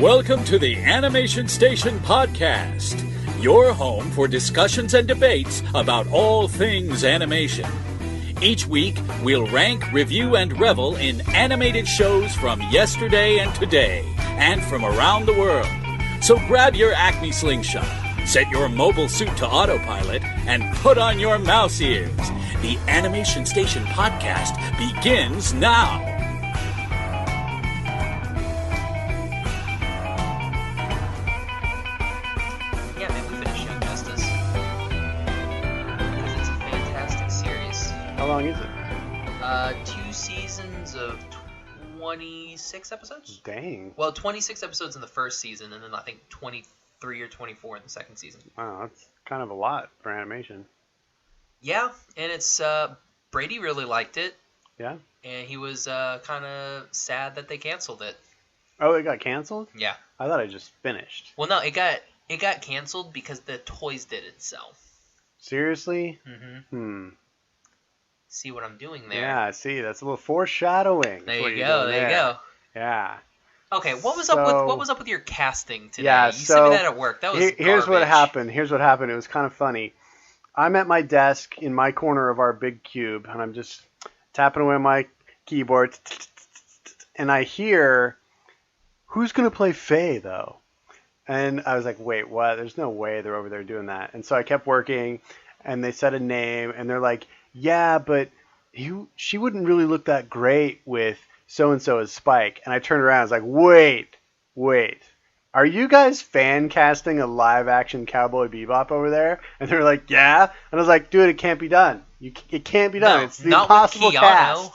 Welcome to the Animation Station Podcast, your home for discussions and debates about all things animation. Each week, we'll rank, review, and revel in animated shows from yesterday and today, and from around the world. So grab your Acme slingshot, set your mobile suit to autopilot, and put on your mouse ears. The Animation Station Podcast begins now. Yeah, maybe we finish Young Justice. Because it's a fantastic series. How long is it? 2 seasons of 26 episodes? Dang. Well, 26 episodes in the first season, and then I think 23 or 24 in the second season. Wow, that's kind of a lot for animation. Yeah, and it's Brady really liked it, Yeah? and he was kind of sad that they canceled it. Oh, it got canceled? Yeah. I thought it just finished. Well, no, it got canceled because the toys did it sell. Seriously? Mm-hmm. See what I'm doing there? Yeah, see, that's a little foreshadowing. There you go. There you go. Yeah. Okay, what was up with your casting today? Yeah, you sent me that at work. That was here's what garbage. happened. It was kind of funny. I'm at my desk in my corner of our big cube, and I'm just tapping away on my keyboard, and I hear, "Who's gonna play Faye, though?" And I was like, "Wait, what? There's no way they're over there doing that." And so I kept working, and they said a name, and they're like, "Yeah, but she wouldn't really look that great with so-and-so as Spike." And I turned around, I was like, wait. Are you guys fan casting a live-action Cowboy Bebop over there? And they were like, yeah. And I was like, dude, it can't be done. It can't be done. No, it's the not impossible with Keanu. cast.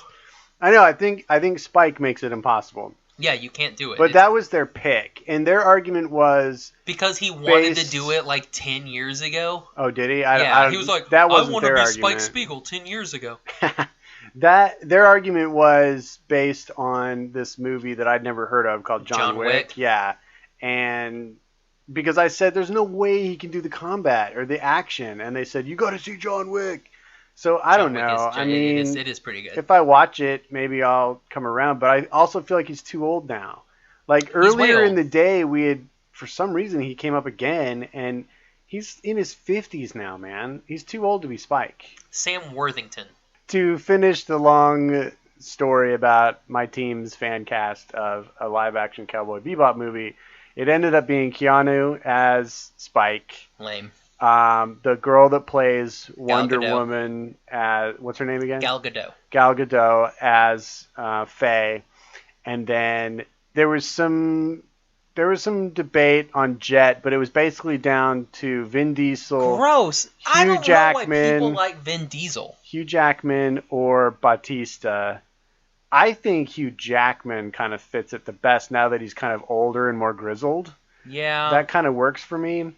I know. I think Spike makes it impossible. Yeah, you can't do it. But that was their pick, and their argument was because he wanted to do it like 10 years ago. Oh, did he? He was like, that I wasn't want to their be argument. Spike Spiegel 10 years ago. Their argument was based on this movie that I'd never heard of called John Wick. Yeah. And because I said there's no way he can do the combat or the action, and they said you got to see John Wick. So I don't know. It is pretty good. If I watch it, maybe I'll come around. But I also feel like he's too old now. Like earlier in the day, we had, for some reason, he came up again, and he's in his 50s now, man. He's too old to be Spike. Sam Worthington. To finish the long story about my team's fan cast of a live-action Cowboy Bebop movie, it ended up being Keanu as Spike. Lame. The girl that plays Wonder Woman as, what's her name again? Gal Gadot. Gal Gadot as Faye. And then there was some debate on Jet, but it was basically down to Vin Diesel. Gross. I don't Jackman, know why people like Vin Diesel. Hugh Jackman or Bautista. I think Hugh Jackman kind of fits it the best now that he's kind of older and more grizzled. Yeah. That kind of works for me.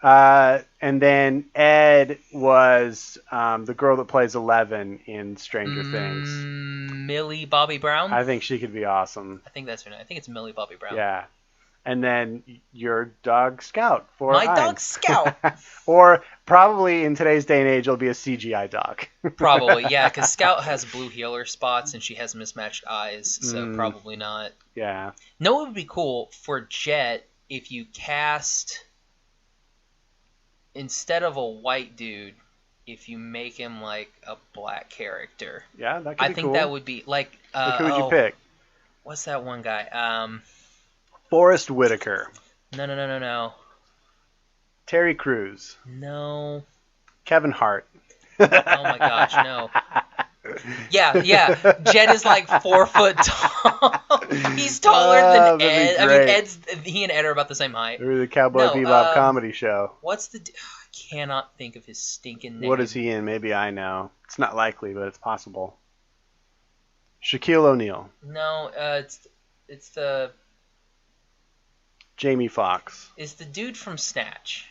And then Ed was the girl that plays Eleven in Stranger Things. Millie Bobby Brown? I think she could be awesome. I think that's her name. I think it's Millie Bobby Brown. Yeah. And then your dog Scout for my dog Scout. Or probably in today's day and age, it'll be a CGI dog. Probably, yeah, because Scout has blue healer spots and she has mismatched eyes, so probably not. Yeah. No, it would be cool for Jet if you cast, instead of a white dude, if you make him like a black character. Yeah, that could be cool. I think that would be like. Who would you pick? What's that one guy? Forrest Whitaker. No. Terry Crews. No. Kevin Hart. Oh my gosh, no. Yeah. Jet is like 4 foot tall. He's taller than Ed. I mean, he and Ed are about the same height. Or the Cowboy Bebop comedy show. What's the? I cannot think of his stinking name. What is he in? Maybe I know. It's not likely, but it's possible. Shaquille O'Neal. No, it's the. Jamie Foxx. It's the dude from Snatch.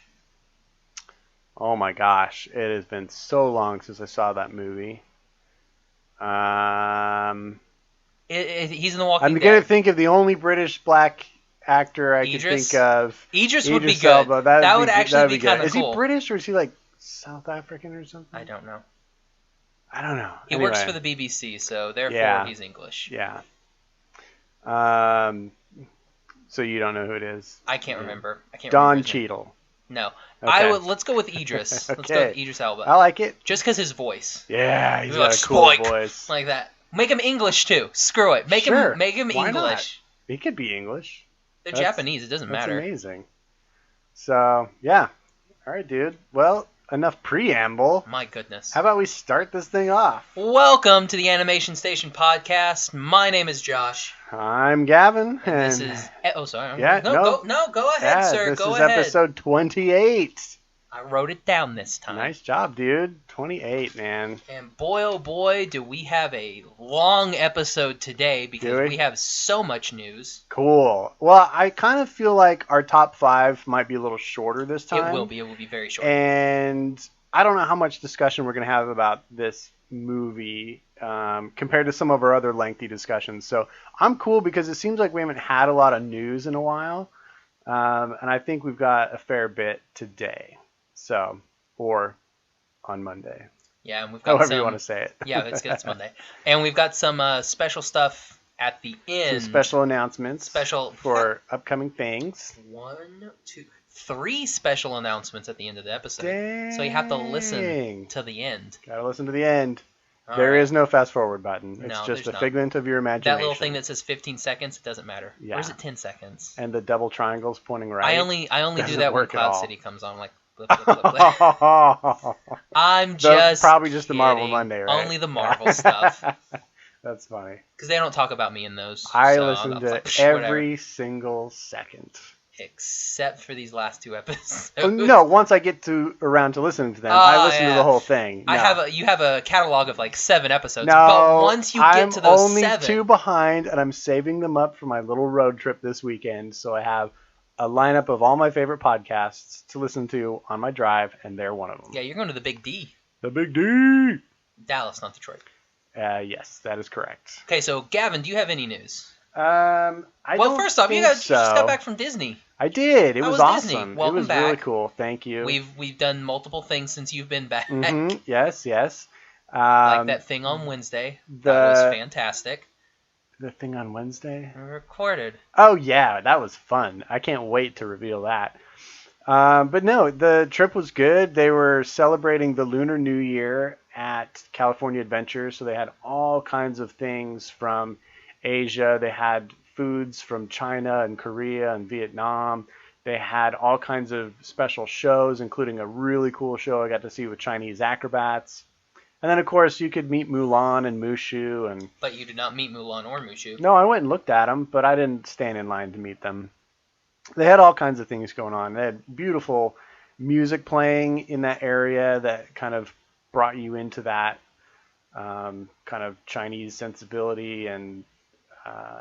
Oh my gosh, it has been so long since I saw that movie. He's in The Walking Dead. I'm gonna think of the only British black actor I could think of. Idris would be good. Elba. That would actually be kind of cool. Is he British or is he like South African or something? I don't know. He Anyway. works for the BBC, so therefore he's English. Yeah. So you don't know who it is? I can't remember. Don his name. Cheadle. No. Okay. Let's go with Idris. Let's go with Idris Elba. I like it. Just because his voice. Yeah, he's got a cool voice. Like that. Make him English too. Screw it. Make him Why English. Not? He could be English. They're Japanese. It doesn't matter. That's amazing. So, yeah. All right, dude. Well, enough preamble. My goodness. How about we start this thing off? Welcome to the Animation Station podcast. My name is Josh. I'm Gavin. And this is... Oh, sorry. Yeah, Go ahead, sir. Go ahead. This is episode 28. I wrote it down this time. Nice job, dude. 28, man. And boy, oh boy, do we have a long episode today because we have so much news. Cool. Well, I kind of feel like our top 5 might be a little shorter this time. It will be. It will be very short. And I don't know how much discussion we're going to have about this movie compared to some of our other lengthy discussions. So I'm cool because it seems like we haven't had a lot of news in a while. And I think we've got a fair bit today. So, or on Monday. Yeah, and we've got however you want to say it. Yeah, it's good. It's Monday, and we've got some special stuff at the end. Some special announcements. For upcoming things. 1, 2, 3 special announcements at the end of the episode. Dang. So you have to listen to the end. Gotta listen to the end. All there right. is no fast forward button. It's no, just a not. figment of your imagination. That little thing that says 15 seconds, it doesn't matter. Yeah. Or is it 10 seconds? And the double triangles pointing right. I only do that when Cloud City comes on. I'm like, flip. I'm just probably just the kidding. Marvel Monday, right? Only the Marvel stuff. That's funny. Because they don't talk about me in those. I so listen to like, every single second. Except for these last 2 episodes. No, once I get around to listening to them, I listen to the whole thing. No. You have a catalog of like 7 episodes. No, but once you get to those I'm only 7, 2 behind, and I'm saving them up for my little road trip this weekend. So I have a lineup of all my favorite podcasts to listen to on my drive, and they're one of them. Yeah, you're going to the Big D. The Big D. Dallas, not Detroit. Yes, that is correct. Okay, so Gavin, do you have any news? First off, you just got back from Disney. I did. It was awesome. Disney. Welcome it was back. really cool. Thank you. We've done multiple things since you've been back. Mm-hmm. Yes. Like that thing on Wednesday. That was fantastic. The thing on Wednesday? Recorded. Oh, yeah. That was fun. I can't wait to reveal that. But no, the trip was good. They were celebrating the Lunar New Year at California Adventure. So they had all kinds of things from Asia. They had foods from China and Korea and Vietnam. They had all kinds of special shows, including a really cool show I got to see with Chinese acrobats. And then, of course, you could meet Mulan and Mushu. But you did not meet Mulan or Mushu. No, I went and looked at them, but I didn't stand in line to meet them. They had all kinds of things going on. They had beautiful music playing in that area that kind of brought you into that kind of Chinese sensibility, and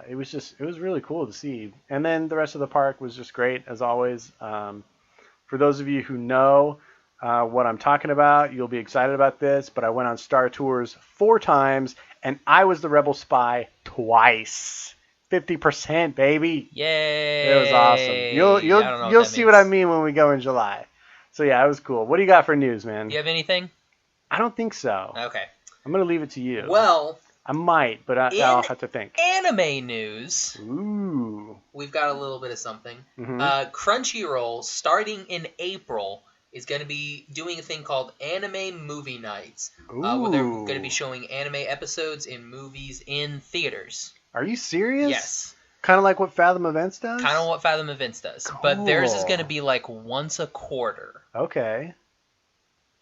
it was really cool to see. And then the rest of the park was just great, as always. For those of you who know what I'm talking about, you'll be excited about this, but I went on Star Tours 4 times, and I was the Rebel Spy twice. 50%, baby. Yay! It was awesome. You'll see what I mean when we go in July. So yeah, it was cool. What do you got for news, man? Do you have anything? I don't think so. Okay. I'm going to leave it to you. Well, I might, but I'll have to think. Anime news. Ooh. We've got a little bit of something. Mm-hmm. Crunchyroll, starting in April, is going to be doing a thing called Anime Movie Nights. Where they're going to be showing anime episodes in movies in theaters. Are you serious? Yes. Kind of like what Fathom Events does? Kind of what Fathom Events does. Cool. But theirs is going to be like once a quarter. Okay.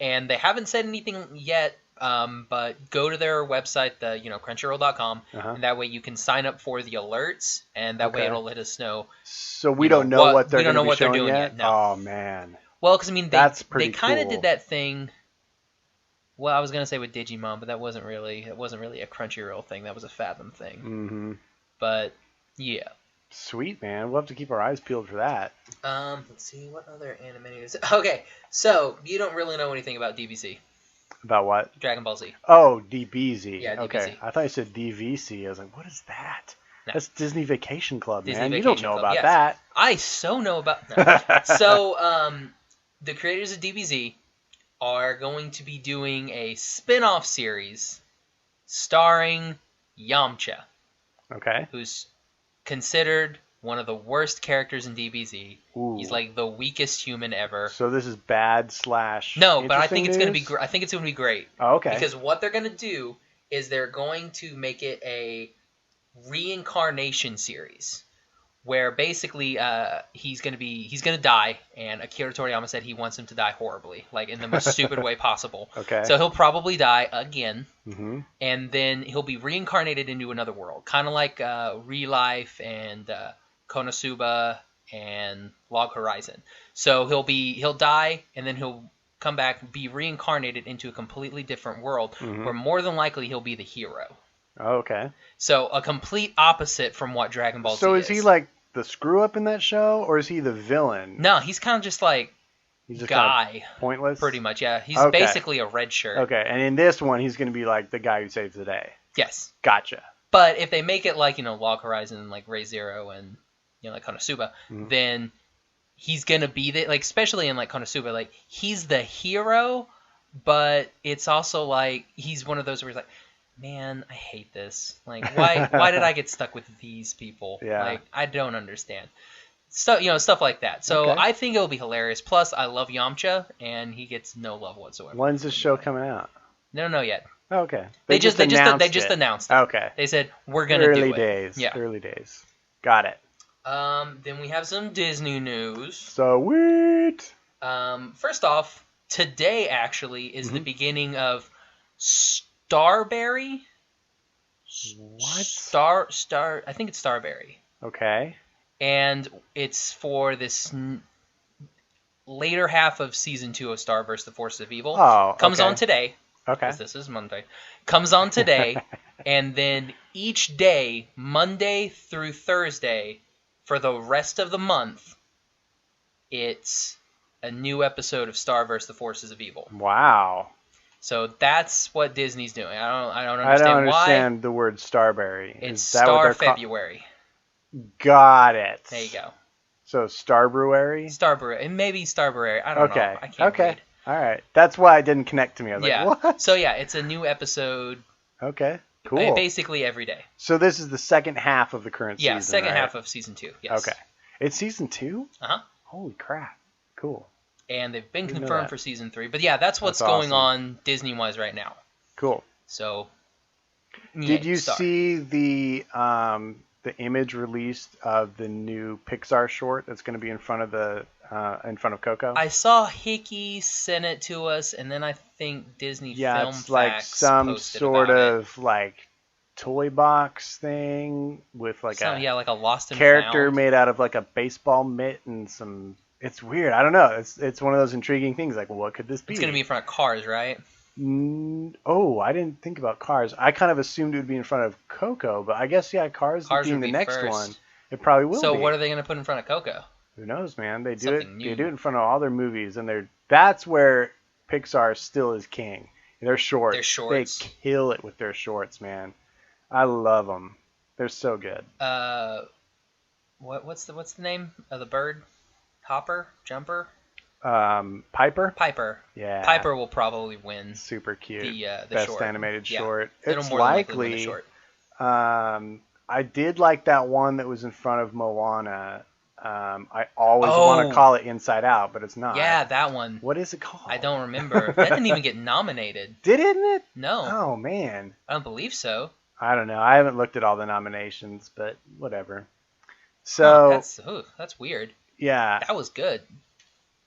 And they haven't said anything yet, but go to their website, Crunchyroll.com, and that way you can sign up for the alerts, and that way it'll let us know. So we don't know what they're going to be showing doing yet. No. Oh, man. Well, because, I mean, they kind of cool. did that thing. Well, I was going to say with Digimon, but that wasn't really a Crunchyroll thing. That was a Fathom thing. Mm-hmm. But, yeah. Sweet, man. We'll have to keep our eyes peeled for that. Let's see, what other anime news? Okay, so you don't really know anything about DBZ. About what? Dragon Ball Z. Oh, DBZ. Yeah, DBZ. Okay. I thought you said DVC. I was like, what is that? No. That's Disney Vacation Club, Disney man. Vacation You don't know Club, about yes. that. I so know about... No. So, the creators of DBZ are going to be doing a spin-off series starring Yamcha. Okay. Who's considered one of the worst characters in DBZ. Ooh. He's like the weakest human ever. So this is bad / No, but I think it's interesting gonna be. I think it's gonna be great. Oh, okay. Because what they're gonna do is they're going to make it a reincarnation series, where basically he's gonna die, and Akira Toriyama said he wants him to die horribly, like in the most stupid way possible. Okay. So he'll probably die again, Mm-hmm. and then he'll be reincarnated into another world, kind of like Real Life and Konosuba and Log Horizon. So he'll die, and then he'll come back, be reincarnated into a completely different world, where more than likely he'll be the hero. Oh, okay. So a complete opposite from what Dragon Ball Z So is he like the screw up in that show, or is he the villain? No, he's kind of just like He's just guy, kind of pointless. pretty much. Yeah, he's Okay. basically a red shirt. Okay, and in this one, he's going to be like the guy who saves the day. Yes, Gotcha. but if they make it like Log Horizon, like Ray Zero, and like Konosuba, then he's gonna be the like, especially in like Konosuba, like he's the hero, but it's also like he's one of those where he's like, man, I hate this. Like, why did I get stuck with these people? Yeah. Like, I don't understand. Stuff like that. So Okay. I think it'll be hilarious. Plus, I love Yamcha, and he gets no love whatsoever. When's this show coming out? No, no, yet. Oh, okay. They just announced it. Okay. They said we're gonna Early do it. days. Yeah. Early days. Got it. Then we have some Disney news. Sweet. First off, today actually is the beginning of Starberry. What? Star. I think it's Starberry. Okay. And it's for this later half of season 2 of Star vs. the Forces of Evil. Oh, Comes okay. on today. Okay. 'Cause this is Monday. Comes on today, and then each day, Monday through Thursday, for the rest of the month, it's a new episode of Star vs. the Forces of Evil. Wow. So that's what Disney's doing. I don't I don't understand why. understand the word Starberry. It's Is that what Star they're February. Got it. There you go. So Starbrewery? Starberry. And maybe Starberry. I don't know. I can't read. All right. That's why it didn't connect to me. I was Yeah. like, what? So yeah, it's a new episode Okay. Cool. basically every day. So this is the second half of the current season, Yeah, second right? half of season 2. Yes. Okay. It's season 2? Uh-huh. Holy crap. Cool. And they've been Didn't know confirmed that. for season 3. But yeah, that's what's That's going awesome. on Disney-wise right now. Cool. So, Did you Star. see the image released of the new Pixar short that's going to be in front of Coco? I saw Hickey send it to us, and then I think Disney Film it's like Facts some posted sort about of like toy box thing with like like a Lost and character Found. made out of like a baseball mitt and some. It's weird. I don't know. It's one of those intriguing things. Like, well, what could this be? It's going to be in front of Cars, right? Oh, I didn't think about Cars. I kind of assumed it would be in front of Coco, but I guess Cars Cars being would the be next first. one. It probably will So be. what are they going to put in front of Coco? Who knows, man? They do Something it. new. They do it in front of all their movies, and that's where Pixar still is king. Their shorts. Their shorts. They kill it with their shorts, man. I love them. They're so good. What's the name of the bird? Hopper? Jumper? Piper. Piper. Yeah. Piper will probably win Super cute. the Best short. animated Yeah. short. It'll It's more than likely win the likely. short. I did like that one that was in front of Moana. I always want to call it Inside Out, but it's not. Yeah, that one. What is it called? I don't remember. That didn't even get nominated. Didn't it? No, Oh man. I don't believe so. I don't know. I haven't looked at all the nominations, but whatever. So That's weird. yeah, That was good.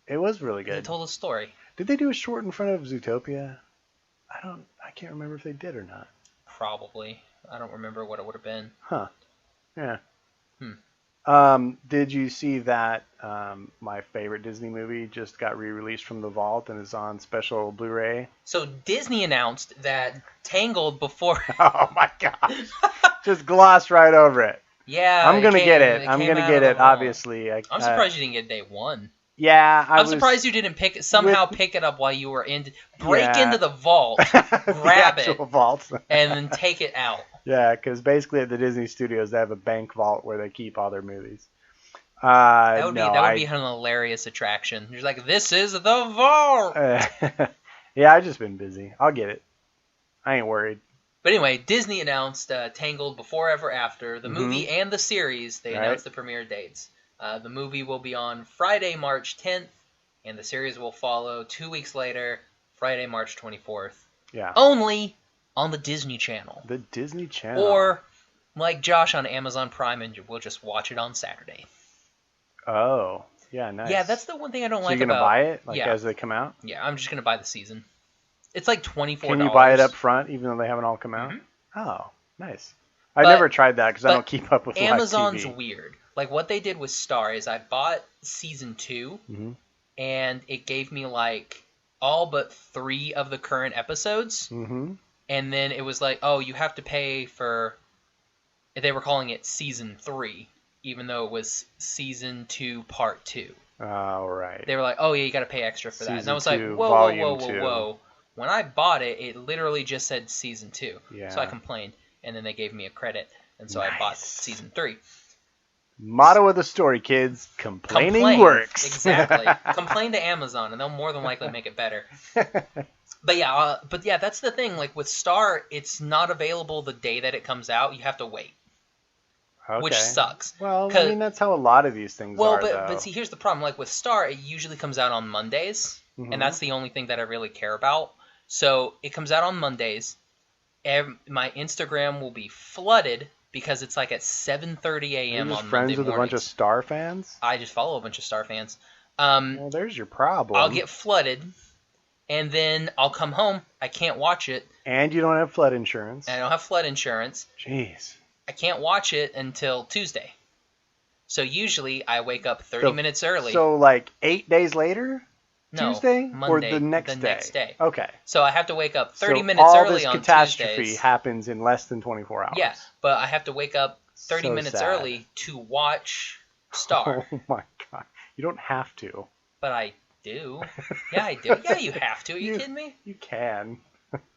it was really They good. told a story. Did they do a short in front of Zootopia? I can't remember if they did or not. Probably. I don't remember what it would have been. Huh. Yeah. Hmm. Did you see that my favorite Disney movie just got re-released from the vault and is on special Blu-ray? So Disney announced that Tangled before. Oh my gosh. Just glossed right over it. Yeah. I'm going to get it. It I'm came going to out get of the it, vault. obviously. I'm surprised you didn't get day one. Yeah. I'm surprised you didn't pick it up while you were break into the vault, grab the actual it, vault. and then take it out. Yeah, because basically at the Disney Studios they have a bank vault where they keep all their movies. That would be an hilarious attraction. You're like, this is the vault. Yeah, I've just been busy. I'll get it. I ain't worried. But anyway, Disney announced Tangled Before Ever After, the movie and the series. They announced the premiere dates. The movie will be on Friday, March 10th, and the series will follow 2 weeks later, Friday, March 24th. Yeah. Only on the Disney Channel. The Disney Channel. Or, like Josh on Amazon Prime, and we'll just watch it on Saturday. Oh, yeah, nice. Yeah, that's the one thing I don't like So you're about... going to buy it as they come out? Yeah, I'm just going to buy the season. It's like $24. Can you buy it up front even though they haven't all come out? Oh, nice. I've never tried that because I don't keep up with Amazon's live TV. weird. Like, what they did with Star is I bought season 2, and it gave me, like, all but 3 of the current episodes. And then it was like, oh, you have to pay for... They were calling it season 3, even though it was season 2, part 2. Oh, right. They were like, oh, yeah, you got to pay extra for that. And I was like, Season 2, whoa, volume whoa. 2. When I bought it, it literally just said season 2. Yeah. So I complained, and then they gave me a credit, and so I bought season 3. Motto of the story, kids: complaining works. Exactly. Complain to Amazon, and they'll more than likely make it better. But yeah, that's the thing. Like with Star, it's not available the day that it comes out. You have to wait, which sucks. Well, I mean that's how a lot of these things are. But see, here's the problem. Like with Star, it usually comes out on Mondays, and that's the only thing that I really care about. So it comes out on Mondays. My Instagram will be flooded because it's like at 7:30 a.m. on Monday friends with mornings. a bunch of Star fans? I just follow a bunch of Star fans. Well, there's your problem. I'll get flooded, and then I'll come home. I can't watch it. And you don't have flood insurance. And I don't have flood insurance. Jeez. I can't watch it until Tuesday. So usually I wake up 30 minutes early. So like 8 days later? No, Tuesday? Monday, or the next day? Okay. So I have to wake up 30 minutes early on Tuesdays. all this catastrophe happens in less than 24 hours. Yeah, but I have to wake up 30 minutes sad. early to watch Star. Oh my god. You don't have to. But I do. Yeah, I do. Yeah, you have to. Are you kidding me? You can.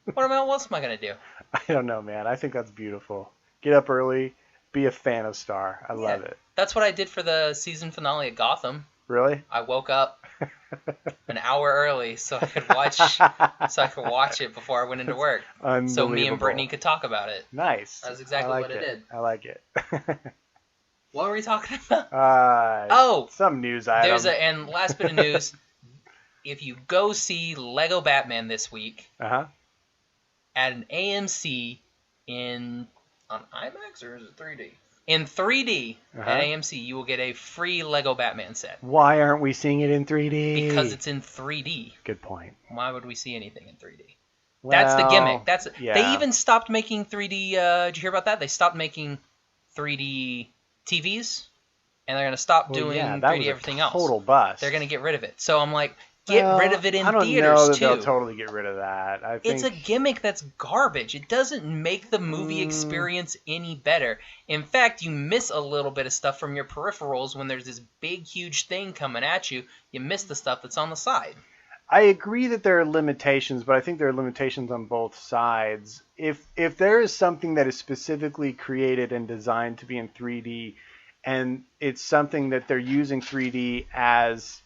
What else am I going to do? I don't know, man. I think that's beautiful. Get up early. Be a fan of Star. I love it. That's what I did for the season finale of Gotham. Really? I woke up an hour early so I could watch it before I went into work. So me and Brittany could talk about it. Nice. That's exactly what I did. I like it. What were we talking about? Some news item. And last bit of news. If you go see Lego Batman this week at an AMC on IMAX or is it 3D? In 3D at AMC, you will get a free Lego Batman set. Why aren't we seeing it in 3D? Because it's in 3D. Good point. Why would we see anything in 3D? Well, that's the gimmick. They even stopped making 3D. Did you hear about that? They stopped making 3D TVs, and they're going to stop doing 3D everything else. Total bust. They're going to get rid of it. So I'm like, get rid of it in theaters too. I don't know that they'll totally get rid of that. I think it's a gimmick that's garbage. It doesn't make the movie experience any better. In fact, you miss a little bit of stuff from your peripherals when there's this big, huge thing coming at you. You miss the stuff that's on the side. I agree that there are limitations, but I think there are limitations on both sides. If there is something that is specifically created and designed to be in 3D, and it's something that they're using 3D as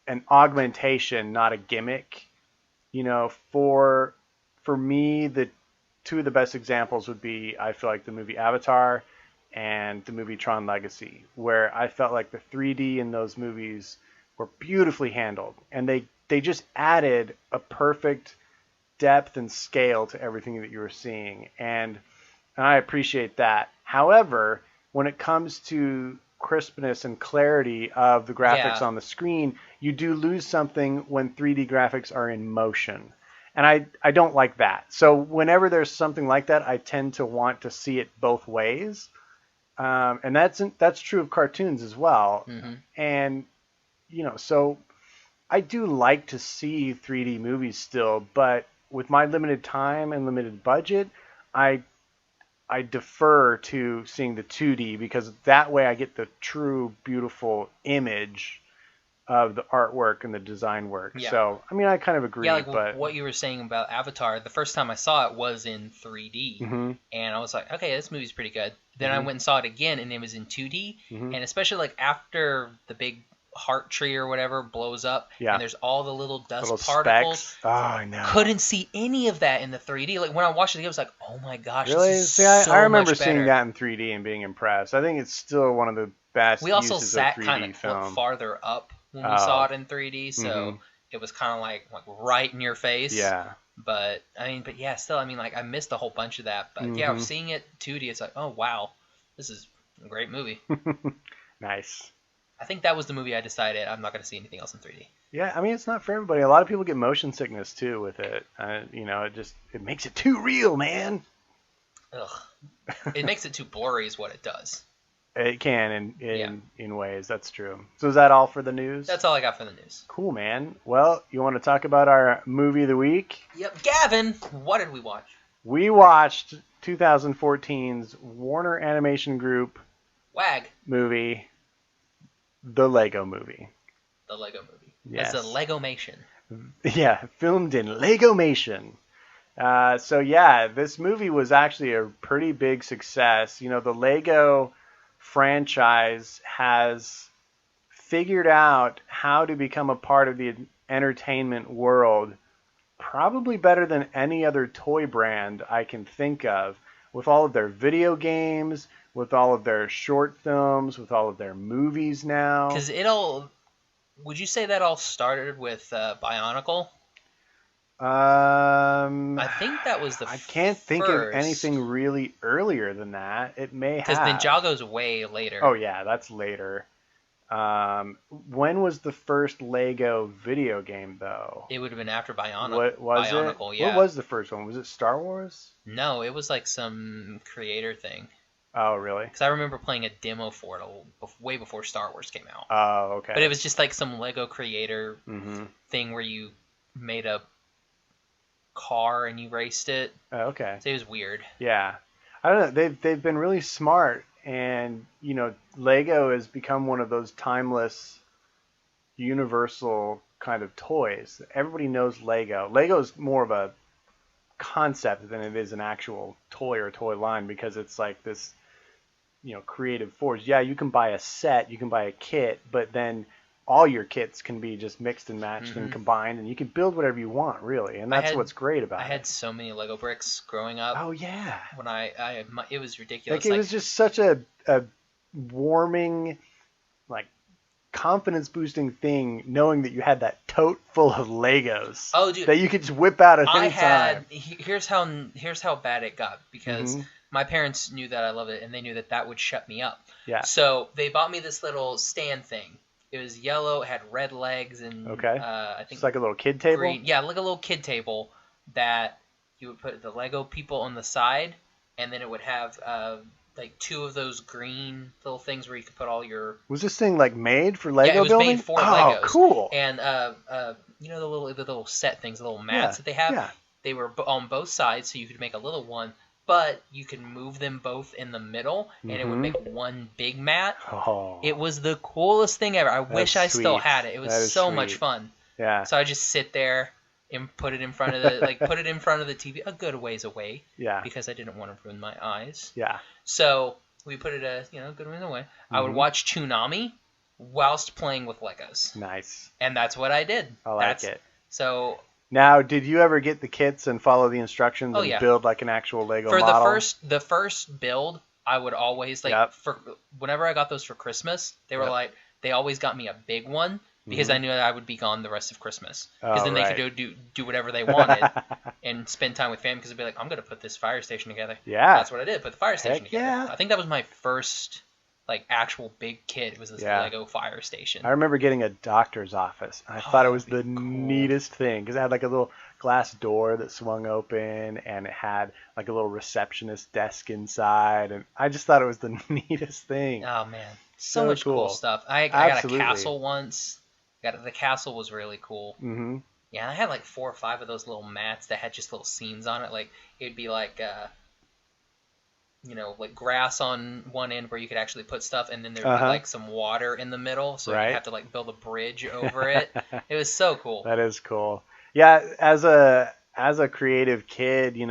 an augmentation, not a gimmick. You know, for me, the two of the best examples would be, I feel like, the movie Avatar and the movie Tron Legacy, where I felt like the 3D in those movies were beautifully handled, and they just added a perfect depth and scale to everything that you were seeing, and I appreciate that. However, when it comes to crispness and clarity of the graphics on the screen, you do lose something when 3D graphics are in motion. And I don't like that. So whenever there's something like that, I tend to want to see it both ways. And that's true of cartoons as well. And, you know, so I do like to see 3D movies still, but with my limited time and limited budget, I defer to seeing the 2D because that way I get the true beautiful image of the artwork and the design work. Yeah. So, I mean, I kind of agree. Yeah, like but what you were saying about Avatar, the first time I saw it was in 3D. And I was like, okay, this movie's pretty good. Then I went and saw it again, and it was in 2D. And especially like after the big heart tree or whatever blows up, Yeah. and there's all the little dust Little particles. specks. Oh, I know. Couldn't see any of that in the 3D. Like when I watched it, I was like, "Oh my gosh, Really? this is See, so I remember much seeing better." that in 3D and being impressed. I think it's still one of the best We also uses sat of kind 3D of film. farther up when we Oh. saw it in 3D, so Mhm. it was kind of like right in your face. Yeah. But yeah, still, like I missed a whole bunch of that. But yeah, Mhm. seeing it 2D, it's like, oh wow, this is a great movie. Nice. I think that was the movie I decided I'm not going to see anything else in 3D. Yeah, I mean, it's not for everybody. A lot of people get motion sickness too with it. It makes it too real, man. Ugh. It makes it too blurry is what it does. It can in ways. That's true. So is that all for the news? That's all I got for the news. Cool, man. Well, you want to talk about our movie of the week? Yep. Gavin, what did we watch? We watched 2014's Warner Animation Group WAG. movie, The Lego Movie. The Lego Movie. Yes. It's a Legomation. Yeah, filmed in Legomation. So yeah, this movie was actually a pretty big success. You know, the Lego franchise has figured out how to become a part of the entertainment world probably better than any other toy brand I can think of, with all of their video games, with all of their short films, with all of their movies now. Because would you say that all started with Bionicle? I think that was the I can't think of first. anything really earlier than that. It may have. Because Ninjago's way later. Oh yeah, that's later. When was the first Lego video game though? It would have been after Bionicle. What was Bionicle, it? yeah. What was the first one? Was it Star Wars? No, it was like some creator thing. Oh really? Because I remember playing a demo for it way before Star Wars came out. Oh okay. But it was just like some Lego creator Mm-hmm. thing where you made a car and you raced it. Oh, okay. So it was weird. Yeah. I don't know. They've been really smart, and you know, Lego has become one of those timeless, universal kind of toys. Everybody knows Lego. Lego is more of a concept than it is an actual toy or toy line, because it's like this, you know, creative force. Yeah, you can buy a set, you can buy a kit, but then all your kits can be just mixed and matched and combined, and you can build whatever you want, really. And that's what's great about it. I had so many Lego bricks growing up. Oh yeah. When it was ridiculous. Like it was just such a warming, like confidence boosting thing, knowing that you had that tote full of Legos. Oh, dude, that you could just whip out at any time. Here's how bad it got, because my parents knew that I loved it, and they knew that would shut me up. Yeah. So they bought me this little stand thing. It was yellow, it had red legs, and I think it's like a little kid table. Green. Yeah, like a little kid table that you would put the Lego people on the side, and then it would have like two of those green little things where you could put all your. Was this thing like made for Lego yeah, it was building? made for Legos. Oh, cool! And you know the little set things, the little mats that they have. Yeah. They were on both sides, so you could make a little one. But you could move them both in the middle, and it would make one big mat. Oh, It was the coolest thing ever. I wish I still had it. It was so much fun. Yeah. So I just sit there and put it in front of the TV a good ways away. Yeah. Because I didn't want to ruin my eyes. Yeah. So we put it a good ways away. I would watch Toonami whilst playing with Legos. Nice. And that's what I did. I like it. So. Now, did you ever get the kits and follow the instructions and yeah. build like an actual Lego for model? the first build, I would always for whenever I got those for Christmas, they were they always got me a big one because I knew that I would be gone the rest of Christmas, because then they could do whatever they wanted and spend time with family, because they'd be like, I'm gonna put this fire station together. Yeah, that's what I did. Put the fire station together. Yeah. I think that was my first actual big kit. It was this Lego fire station. I remember getting a doctor's office. I thought it was the neatest thing, because it had like a little glass door that swung open, and it had like a little receptionist desk inside, and I just thought it was the neatest thing. Oh man, so much cool stuff. I got a castle once. The castle was really cool. Mm-hmm. Yeah, I had like 4 or 5 of those little mats that had just little scenes on it. Like it'd be like like grass on one end where you could actually put stuff, and then there'd be like some water in the middle, so you have to like build a bridge over it. It was so cool. That is cool. Yeah, as a creative kid,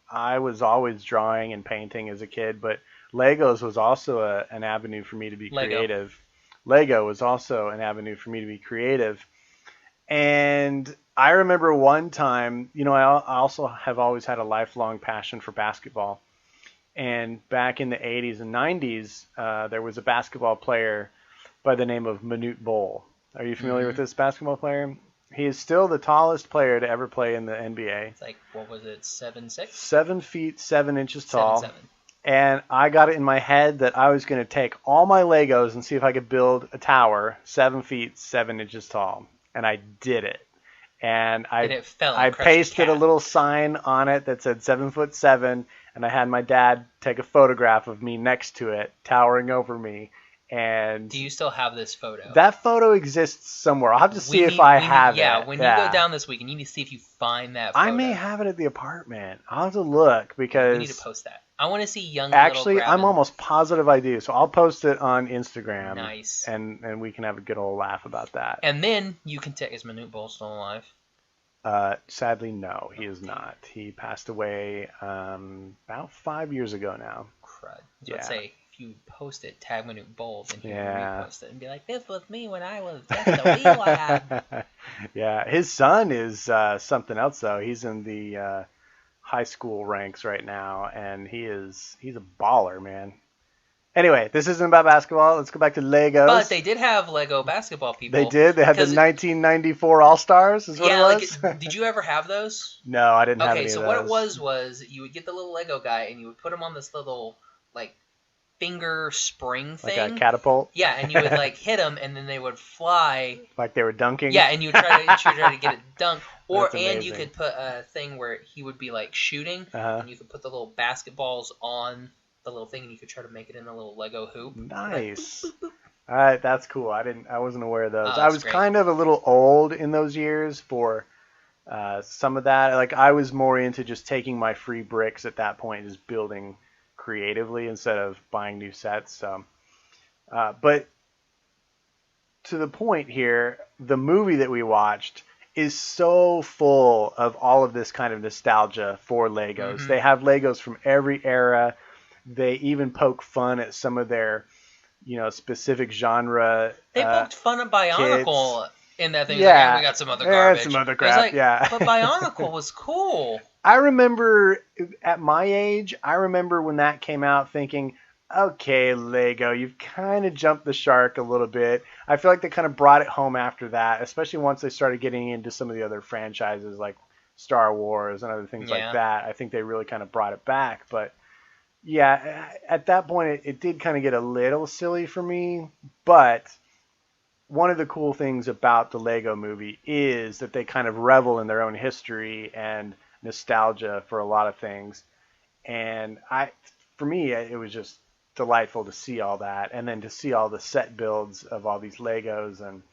I was always drawing and painting as a kid, but Legos was also an avenue for me to be creative. Lego was also an avenue for me to be creative. And I remember one time, I also have always had a lifelong passion for basketball. And back in the 80s and 90s, there was a basketball player by the name of Manute Bol. Are you familiar with this basketball player? He is still the tallest player to ever play in the NBA. It's like, what was it, 7'6"? 7 feet, 7 inches tall. 7'7". And I got it in my head that I was going to take all my Legos and see if I could build a tower 7 feet, 7 inches tall. And I did it. And I pasted a little sign on it that said 7'7", and I had my dad take a photograph of me next to it, towering over me. And do you still have this photo? That photo exists somewhere. I'll have to see if I have it. Yeah, when you go down this week, you need to see if you find that photo. I may have it at the apartment. I'll have to look because... we need to post that. I want to see young Actually, little Gavin. I'm almost positive I do. So I'll post it on Instagram. Nice. And we can have a good old laugh about that. And then you can take... Is Manute Bol still alive? Sadly, no, he is not. He passed away about 5 years ago now. Crud. Let's say... if you post it, tag Manute Bol, and he will repost it and be like, "This was me when I was just a wee lad." Yeah, his son is something else though. He's in the high school ranks right now, and he's a baller, man. Anyway, this isn't about basketball. Let's go back to Legos. But they did have Lego basketball people. They did. They had the 1994 All-Stars. Is what it was. Like, did you ever have those? No, I didn't have any of those. Okay, so what it was you would get the little Lego guy, and you would put him on this little like finger spring thing. Like a catapult? Yeah, and you would like hit them and then they would fly. Like they were dunking? Yeah, and you would try to get it dunked. And you could put a thing where he would be like shooting, and you could put the little basketballs on the little thing and you could try to make it in a little Lego hoop. Nice. Like, boop, boop, boop. All right, that's cool. I wasn't aware of those. Oh, I was great. kind of a little old in those years for some of that. Like I was more into just taking my free bricks at that point and just building creatively instead of buying new sets. So, but to the point here, the movie that we watched is so full of all of this kind of nostalgia for Legos. Mm-hmm. They have Legos from every era. They even poke fun at some of their, specific genre. They poked fun at Bionicle kids. In that thing. Yeah. Like, we got some other garbage. Some other crap, But Bionicle was cool. I remember at my age, when that came out thinking, okay, Lego, you've kind of jumped the shark a little bit. I feel like they kind of brought it home after that, especially once they started getting into some of the other franchises like Star Wars and other things like that. I think they really kind of brought it back. But yeah, at that point, it did kind of get a little silly for me. But one of the cool things about the Lego movie is that they kind of revel in their own history and nostalgia for a lot of things. And for me, it was just delightful to see all that, and then to see all the set builds of all these Legos, and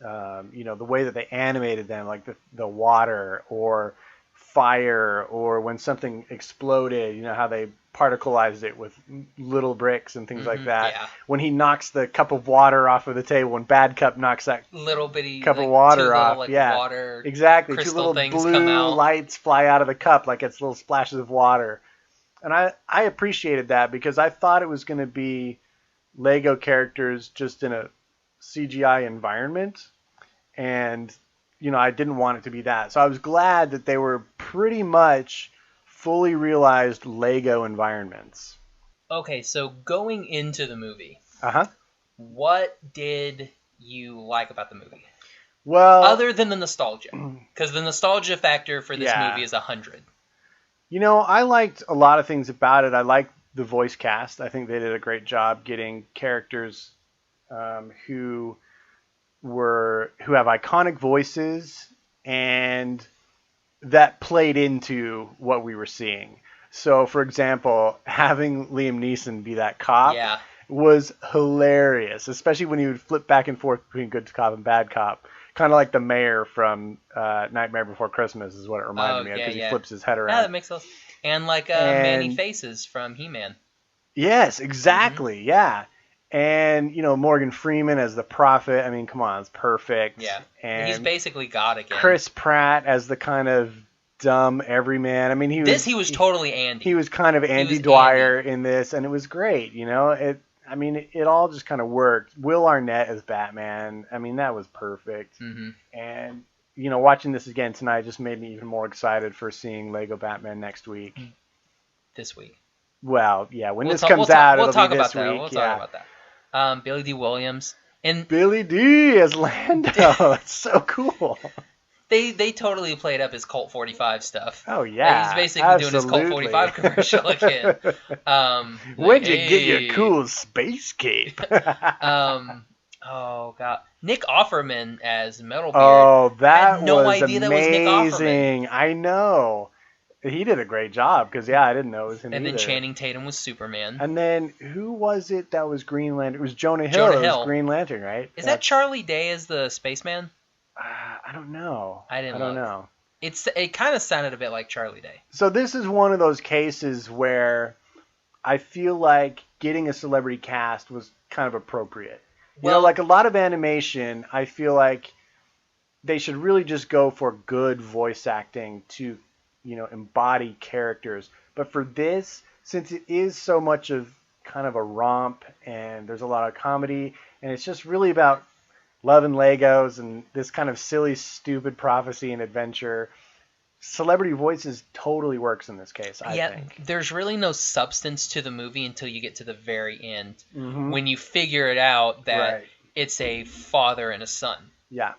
the way that they animated them, like the water or fire, or when something exploded, how they particleized it with little bricks and things like that. Yeah. When he knocks the cup of water off of the table, when Bad Cup knocks that little bitty cup of water off, water exactly, two little things blue come out. lights fly out of the cup like it's little splashes of water. And I appreciated that because I thought it was going to be Lego characters just in a CGI environment, and I didn't want it to be that. So I was glad that they were pretty much fully realized Lego environments. Okay, so going into the movie, what did you like about the movie? Well, other than the nostalgia, because the nostalgia factor for this movie is 100. I liked a lot of things about it. I liked the voice cast. I think they did a great job getting characters who have iconic voices and that played into what we were seeing. So, for example, having Liam Neeson be that cop was hilarious, especially when he would flip back and forth between good cop and bad cop. Kind of like the mayor from Nightmare Before Christmas is what it reminded me of, because he flips his head around. Yeah, that makes sense. And like Manny Faces from He-Man. Yes, exactly, yeah. And, Morgan Freeman as the Prophet. I mean, come on, it's perfect. Yeah, and he's basically God again. Chris Pratt as the kind of dumb everyman. I mean, he was totally Andy. He was kind of Andy Dwyer in this, and it was great, I mean, it all just kind of worked. Will Arnett as Batman, I mean, that was perfect. Mm-hmm. And, watching this again tonight just made me even more excited for seeing Lego Batman next week. This week. Well, yeah, when this comes out, it'll be this week. We'll talk about that. Billy D. Williams. And Billy D. as Lando. That's so cool. They totally played up his Colt 45 stuff. Oh, yeah. He's basically doing his Colt 45 commercial again. When'd you get your cool space cape? Oh, God. Nick Offerman as Metalbeard. Oh, that was no idea amazing. That was Nick Offerman. I know. He did a great job because, I didn't know it was him And either. then Channing Tatum was Superman. And then who was it that was Green Lantern? It was Jonah Hill. Was Green Lantern, right? Is that Charlie Day as the spaceman? I don't know. I don't know. It kind of sounded a bit like Charlie Day. So this is one of those cases where I feel like getting a celebrity cast was kind of appropriate. Like a lot of animation, I feel like they should really just go for good voice acting to, embody characters. But for this, since it is so much of kind of a romp and there's a lot of comedy and it's just really about love and Legos and this kind of silly, stupid prophecy and adventure, celebrity voices totally works in this case, I think. There's really no substance to the movie until you get to the very end, mm-hmm. when you figure it out that it's a father and a son. Yeah.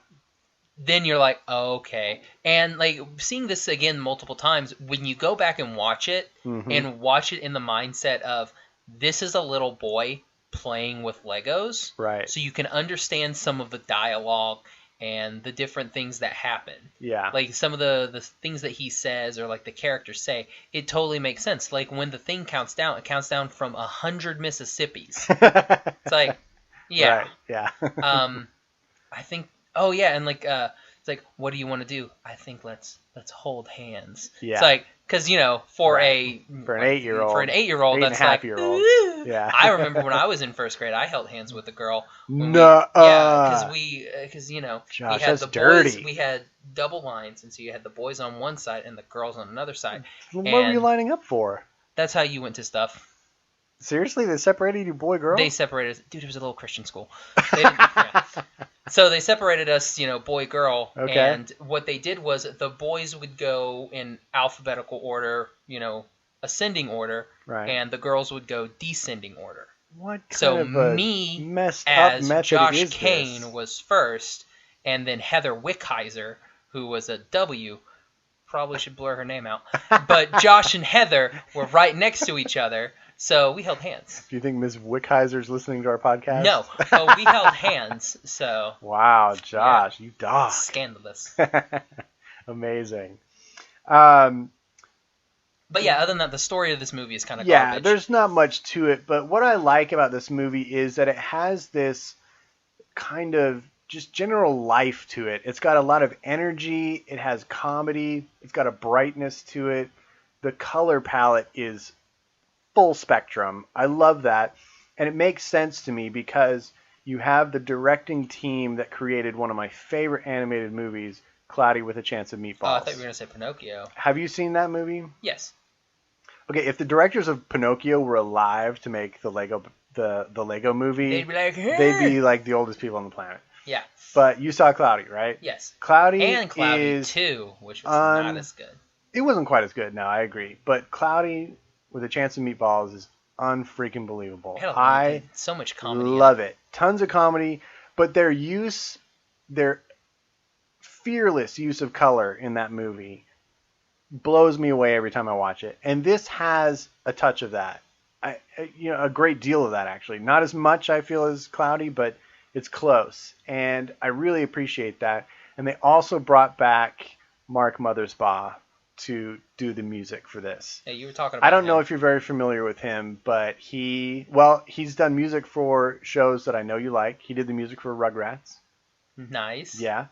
Then you're like, oh, okay. And like seeing this again multiple times, when you go back and watch it, mm-hmm. and watch it in the mindset of this is a little boy playing with Legos, right? So you can understand some of the dialogue and the different things that happen. Yeah. Like some of the things that he says or like the characters say, it totally makes sense. Like when the thing counts down, it counts down from 100 Mississippis. It's like, yeah. Right. Yeah. I think, oh yeah, and like, it's like, what do you want to do? I think let's hold hands. Yeah. It's like, because, for an 8-year-old. For an 8-year-old, that's like, yeah. I remember when I was in first grade, I held hands with a girl. Because we Josh, had the dirty. boys, we had double lines, and so you had the boys on one side and the girls on another side. What were you lining up for? That's how you went to stuff. Seriously? They separated you boy, girl? They separated us. Dude, it was a little Christian school. So they separated us, boy, girl. Okay. And what they did was the boys would go in alphabetical order, ascending order. Right. And the girls would go descending order. What kind so of a me, messed as up Josh Kane, was first. And then Heather Wickheiser, who was a W. Probably should blur her name out. But Josh and Heather were right next to each other. So we held hands. Do you think Ms. Wickheiser's listening to our podcast? No. Oh, we held hands. So. Wow, Josh, you dog. Scandalous. Amazing. But yeah, other than that, the story of this movie is kind of garbage. Yeah, there's not much to it. But what I like about this movie is that it has this kind of just general life to it. It's got a lot of energy. It has comedy. It's got a brightness to it. The color palette is full spectrum. I love that. And it makes sense to me because you have the directing team that created one of my favorite animated movies, Cloudy with a Chance of Meatballs. Oh, I thought you were going to say Pinocchio. Have you seen that movie? Yes. Okay, if the directors of Pinocchio were alive to make the Lego movie, they'd be like, hey. They'd be like the oldest people on the planet. Yeah. But you saw Cloudy, right? Yes. Cloudy and Cloudy is 2, which was not as good. It wasn't quite as good, no, I agree. But Cloudy with a Chance of Meatballs is unfreaking believable. I so much comedy. Love it. Tons of comedy, but their fearless use of color in that movie blows me away every time I watch it. And this has a touch of that. A great deal of that, actually. Not as much, I feel, as Cloudy, but it's close. And I really appreciate that. And they also brought back Mark Mothersbaugh to do the music for this. Hey, you were talking about I don't know if you're very familiar with him, but he's done music for shows that I know you like. He did the music for Rugrats. Nice. Yeah.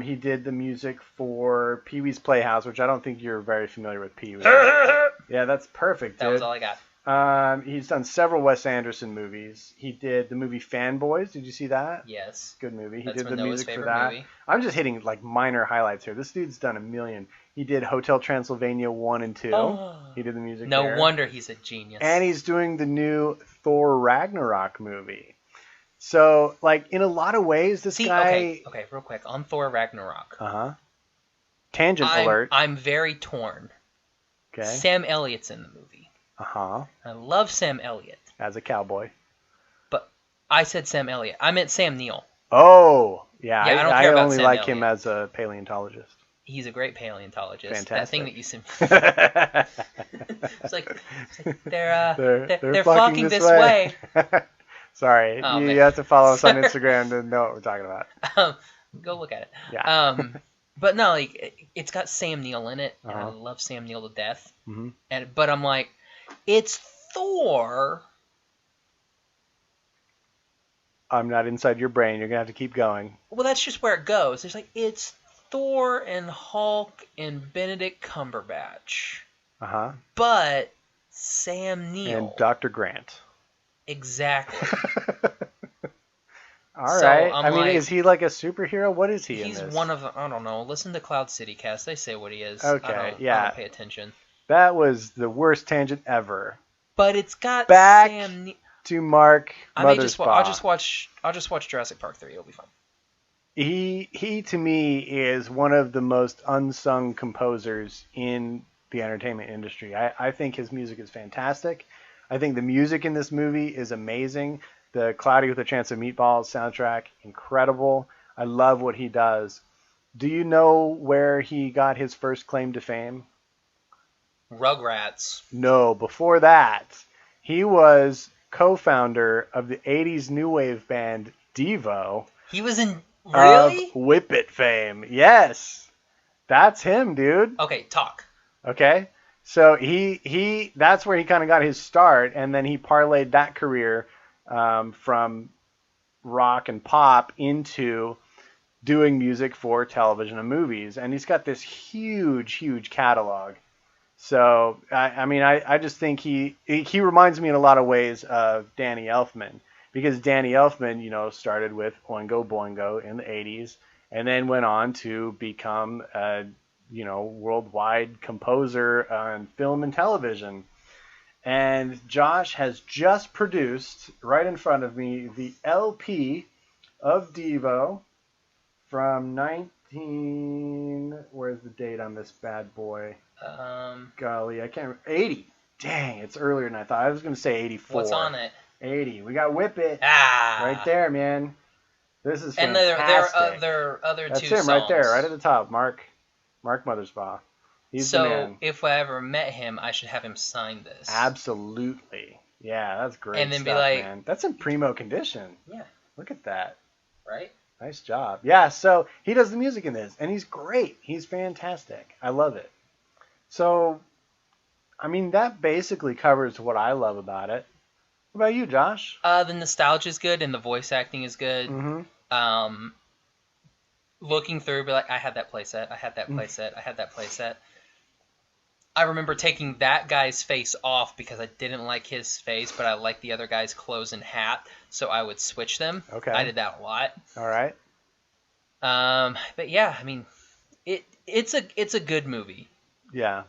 He did the music for Pee-wee's Playhouse, which I don't think you're very familiar with Pee-wee. Yeah, that's perfect, dude. That was all I got. He's done several Wes Anderson movies. He did the movie Fanboys. Did you see that? Yes. Good movie. He That's did the Noah's music for that. Movie. I'm just hitting like minor highlights here. This dude's done a million. He did Hotel Transylvania 1 and 2. Oh. He did the music No there. wonder he's a genius. And he's doing the new Thor Ragnarok movie. So, like, in a lot of ways, this guy... Okay, real quick. On Thor Ragnarok. Uh-huh. Tangent alert. I'm very torn. Okay. Sam Elliott's in the movie. Uh-huh. I love Sam Elliott. As a cowboy. But I said Sam Elliott. I meant Sam Neill. Oh, yeah. I don't care about only Sam like Elliott. him as a paleontologist. He's a great paleontologist. Fantastic. That thing that you sent me. it's like they're fucking this way. Sorry, Oh, you man. have to follow us on Instagram to know what we're talking about. Go look at it. Yeah. But no, like it's got Sam Neill in it, and I Uh-huh. love Sam Neill to death. Mm-hmm. But I'm like, it's Thor. I'm not inside your brain. You're gonna have to keep going. Well, that's just where it goes. It's like it's Thor and Hulk and Benedict Cumberbatch, Uh-huh. but Sam Neill. And Dr. Grant. Exactly. All So, right. I'm I mean, like- is he like a superhero? What is he in He's this? one of the, I don't know. Listen to Cloud City Cast. They say what he is. Okay, I don't yeah. pay attention. That was the worst tangent ever. But it's got Back Sam Neill. To Mark I'll just Mothersbaugh. watch Jurassic Park 3. It'll be fun. He to me is one of the most unsung composers in the entertainment industry. I think his music is fantastic. I think the music in this movie is amazing. The Cloudy with a Chance of Meatballs soundtrack, incredible. I love what he does. Do you know where he got his first claim to fame? Rugrats. No, before that, he was co-founder of the 80s new wave band Devo. He was in. Really? Of Whip It fame. Yes. That's him, dude. Okay, talk. Okay. So he that's where he kind of got his start, and then he parlayed that career from rock and pop into doing music for television and movies. And he's got this huge catalog. So, I just think he reminds me in a lot of ways of Danny Elfman. Because Danny Elfman, started with Oingo Boingo in the 80s and then went on to become a, worldwide composer on film and television. And Josh has just produced, right in front of me, the LP of Devo from where's the date on this bad boy? Golly, I can't remember. 80. Dang, it's earlier than I thought. I was going to say 84. What's on it? 80. We got Whip It. Ah. Right there, man. This is and fantastic. there are other That's two him songs. right there, right at the top. Mark Mothersbaugh. He's the man. So if I ever met him, I should have him sign this. Absolutely. Yeah, that's great And then be stuff, like- man. That's in primo condition. Yeah. Look at that. Right? Nice job. Yeah, so he does the music in this, and he's great. He's fantastic. I love it. So, that basically covers what I love about it. What about you, Josh? The nostalgia is good and the voice acting is good. Mm-hmm. Looking through, be like, I had that playset. I had that playset. I had that playset. I remember taking that guy's face off because I didn't like his face, but I liked the other guy's clothes and hat, so I would switch them. Okay. I did that a lot. All right. But yeah, it's a good movie. Yeah.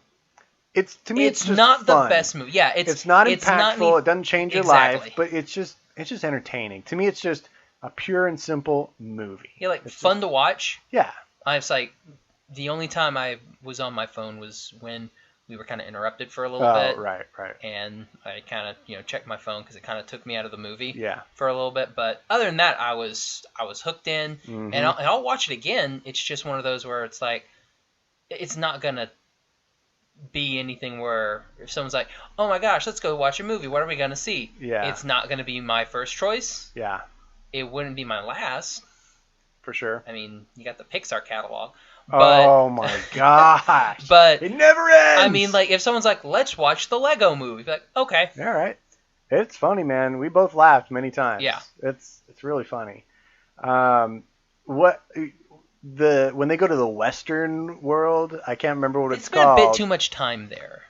It's just not fun. the best movie. Yeah, it's not impactful. It doesn't change your Exactly. life, but it's just entertaining. To me, it's just a pure and simple movie. Yeah, like It's fun to watch. Yeah. I was like, the only time I was on my phone was when we were kind of interrupted for a little bit. Oh, right. And I kind of checked my phone because it kind of took me out of the movie. Yeah. For a little bit, but other than that, I was hooked in, Mm-hmm. and I'll watch it again. It's just one of those where it's like, it's not gonna be anything where if someone's like, oh my gosh, let's go watch a movie. What are we gonna see? Yeah. It's not gonna be my first choice. Yeah. It wouldn't be my last. For sure. You got the Pixar catalog. But, oh my gosh. But it never ends. If someone's like, let's watch the Lego Movie, be like, okay. All right. It's funny, man. We both laughed many times. Yeah. It's really funny. When they go to the Western world, I can't remember what it's called. It's been a bit too much time there.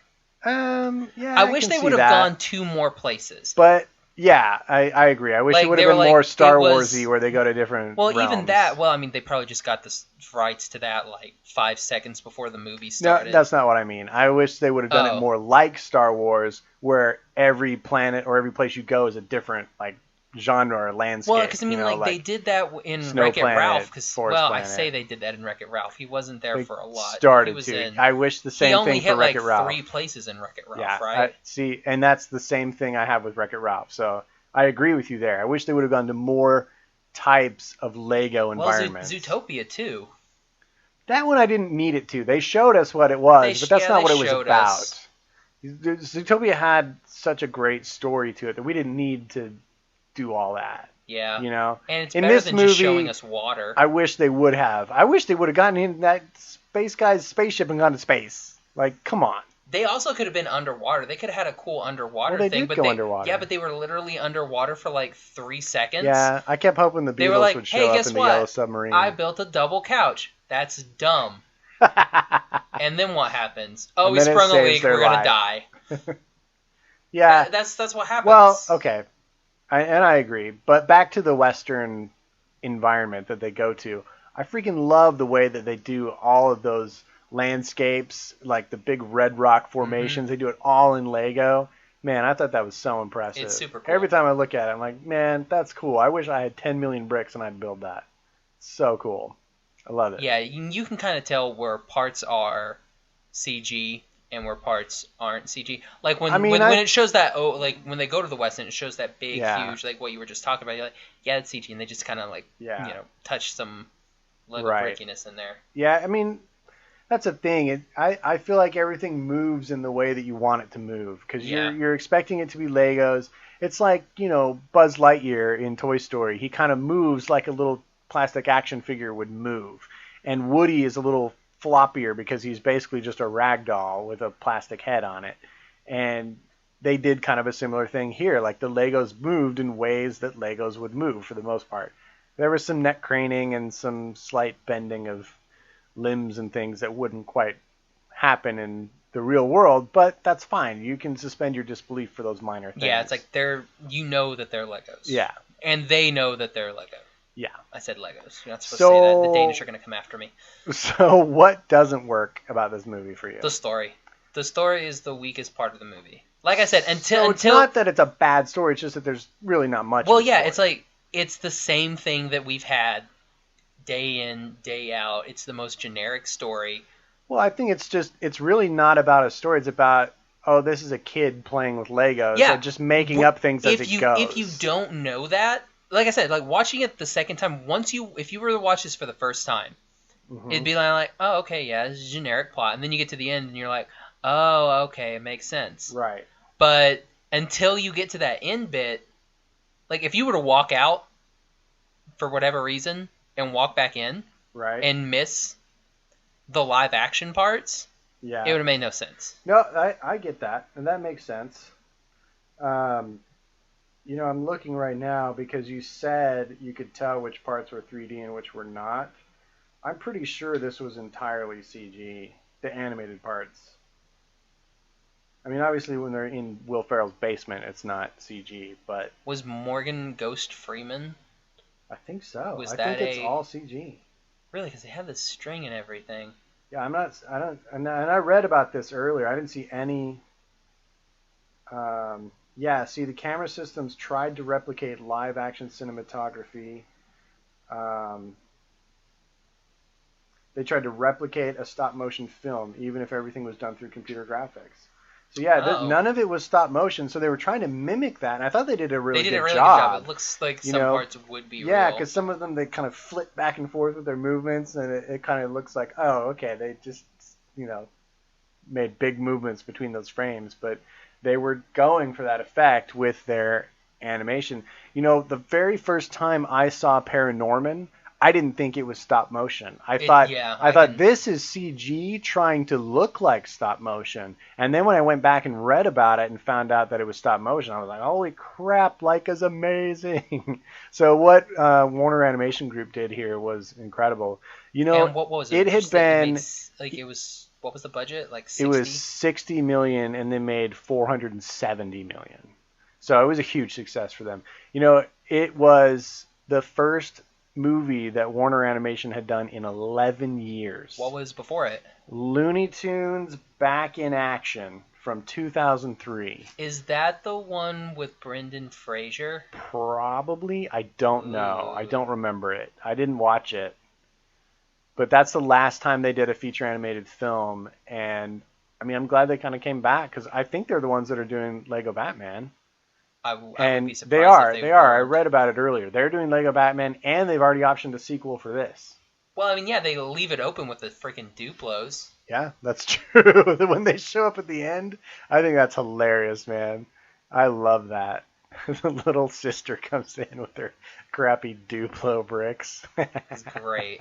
Yeah. I wish can they see would have that. gone 2 more places. But Yeah, I agree. I wish Like, it would they have been were more like, Star it was- Warsy, where they go to different Well, realms. even that. Well, I mean, they probably just got the rights to that like 5 seconds before the movie No, started. that's not what I mean. I wish they would have done it Oh. more like Star Wars, where every planet or every place you go is a different like genre or landscape. Well, because I mean, you know, like they did that in Snow Wreck-It Planet, Ralph. Because Forest I Planet. say they did that in Wreck-It Ralph. He wasn't there They for a lot. started he was to. in. I wish the He same only thing hit for like Wreck-It Ralph. 3 places in Wreck-It Ralph, Yeah, right? see, and that's the same thing I have with Wreck-It Ralph. So I agree with you there. I wish they would have gone to more types of Lego environments. Well, Zootopia too. That one I didn't need it to. They showed us what it was, but that's not what it was showed about. us. Zootopia had such a great story to it that we didn't need to do all that. Yeah. You know? And it's in better this than movie, just showing us water. I wish they would have. I wish they would have gotten in that space guy's spaceship and gone to space. Like, come on. They also could have been underwater. They could have had a cool underwater Well, they thing. did but go they, underwater. Yeah, but they were literally underwater for like 3 seconds. Yeah, I kept hoping the They were Beatles like, would hey, show up guess in the what? Yellow Submarine. I built a double couch. That's dumb. And then what happens? Oh, And we then it sprung a saves leak. their We're gonna life. die. Yeah. That's what happens. Well, okay. I agree. But back to the Western environment that they go to. I freaking love the way that they do all of those landscapes, like the big red rock formations. Mm-hmm. They do it all in Lego. Man, I thought that was so impressive. It's super cool. Every time I look at it, I'm like, man, that's cool. I wish I had 10 million bricks and I'd build that. So cool. I love it. Yeah, you can kind of tell where parts are CG and where parts aren't CG. Like when it shows that, like when they go to the West and it shows that big, huge, like what you were just talking about, you're like, yeah, it's CG, and they just kind of like, touch some Lego brickiness in there. Yeah, I mean, that's a thing. I feel like everything moves in the way that you want it to move because you're expecting it to be Legos. It's like, Buzz Lightyear in Toy Story. He kind of moves like a little plastic action figure would move. And Woody is a little floppier because he's basically just a rag doll with a plastic head on it. And they did kind of a similar thing here. Like the Legos moved in ways that Legos would move for the most part. There was some neck craning and some slight bending of limbs and things that wouldn't quite happen in the real world, but that's fine. You can suspend your disbelief for those minor things. Yeah, it's like that they're Legos. Yeah. And they know that they're Lego. Yeah. I said Legos. You're not supposed to say that. The Danish are going to come after me. So what doesn't work about this movie for you? The story. The story is the weakest part of the movie. Like I said, It's not that it's a bad story, it's just that there's really not much. Well, yeah, it's like it's the same thing that we've had day in, day out. It's the most generic story. Well, I think it's really not about a story. It's about, this is a kid playing with Legos. Yeah. So just making up things as it goes. If you don't know that, like I said, like watching it the second time, if you were to watch this for the first time, it'd be like, oh, okay, yeah, this is a generic plot. And then you get to the end and you're like, oh, okay, it makes sense. Right. But until you get to that end bit, like if you were to walk out for whatever reason and walk back in and miss the live action parts, it would have made no sense. No, I get that, and that makes sense. I'm looking right now because you said you could tell which parts were 3D and which were not. I'm pretty sure this was entirely CG, the animated parts. I mean, obviously when they're in Will Ferrell's basement, it's not CG, but... Was Morgan Ghost Freeman? I think so. I think it's all CG. Really? Because they had the string and everything. Yeah, and I read about this earlier. I didn't see any... the camera systems tried to replicate live-action cinematography. They tried to replicate a stop-motion film, even if everything was done through computer graphics. So none of it was stop-motion, so they were trying to mimic that, and I thought they did a really good job. It looks like some parts would be real. Yeah, because some of them, they kind of flip back and forth with their movements, and it kind of looks like, oh, okay, they just, made big movements between those frames, but they were going for that effect with their animation. The very first time I saw Paranorman, I didn't think it was stop motion. I thought this is CG trying to look like stop motion. And then when I went back and read about it and found out that it was stop motion, I was like, holy crap, Leica's amazing. So what Warner Animation Group did here was incredible. And what was it? It had been... What was the budget? Like 60? It was $60 million, and they made $470 million. So it was a huge success for them. You know, it was the first movie that Warner Animation had done in 11 years. What was before it? Looney Tunes Back in Action from 2003. Is that the one with Brendan Fraser? Probably. I don't know. I don't remember it. I didn't watch it. But that's the last time they did a feature animated film. And, I mean, I'm glad they kind of came back because I think they're the ones that are doing Lego Batman. I would be surprised they are. if they are. I weren't. read about it earlier. They're doing Lego Batman, and they've already optioned a sequel for this. Well, I mean, yeah, they leave it open with the freaking Duplos. Yeah, that's true. When they show up at the end, I think that's hilarious, man. I love that. The little sister comes in with her crappy Duplo bricks. It's great.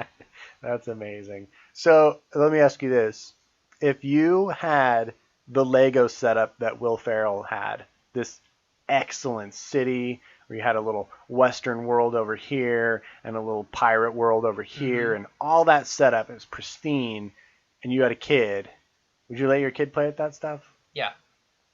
That's amazing. So let me ask you this. If you had the Lego setup that Will Ferrell had, this excellent city where you had a little Western world over here and a little pirate world over here, and all that setup is pristine, and you had a kid, would you let your kid play with that stuff? Yeah.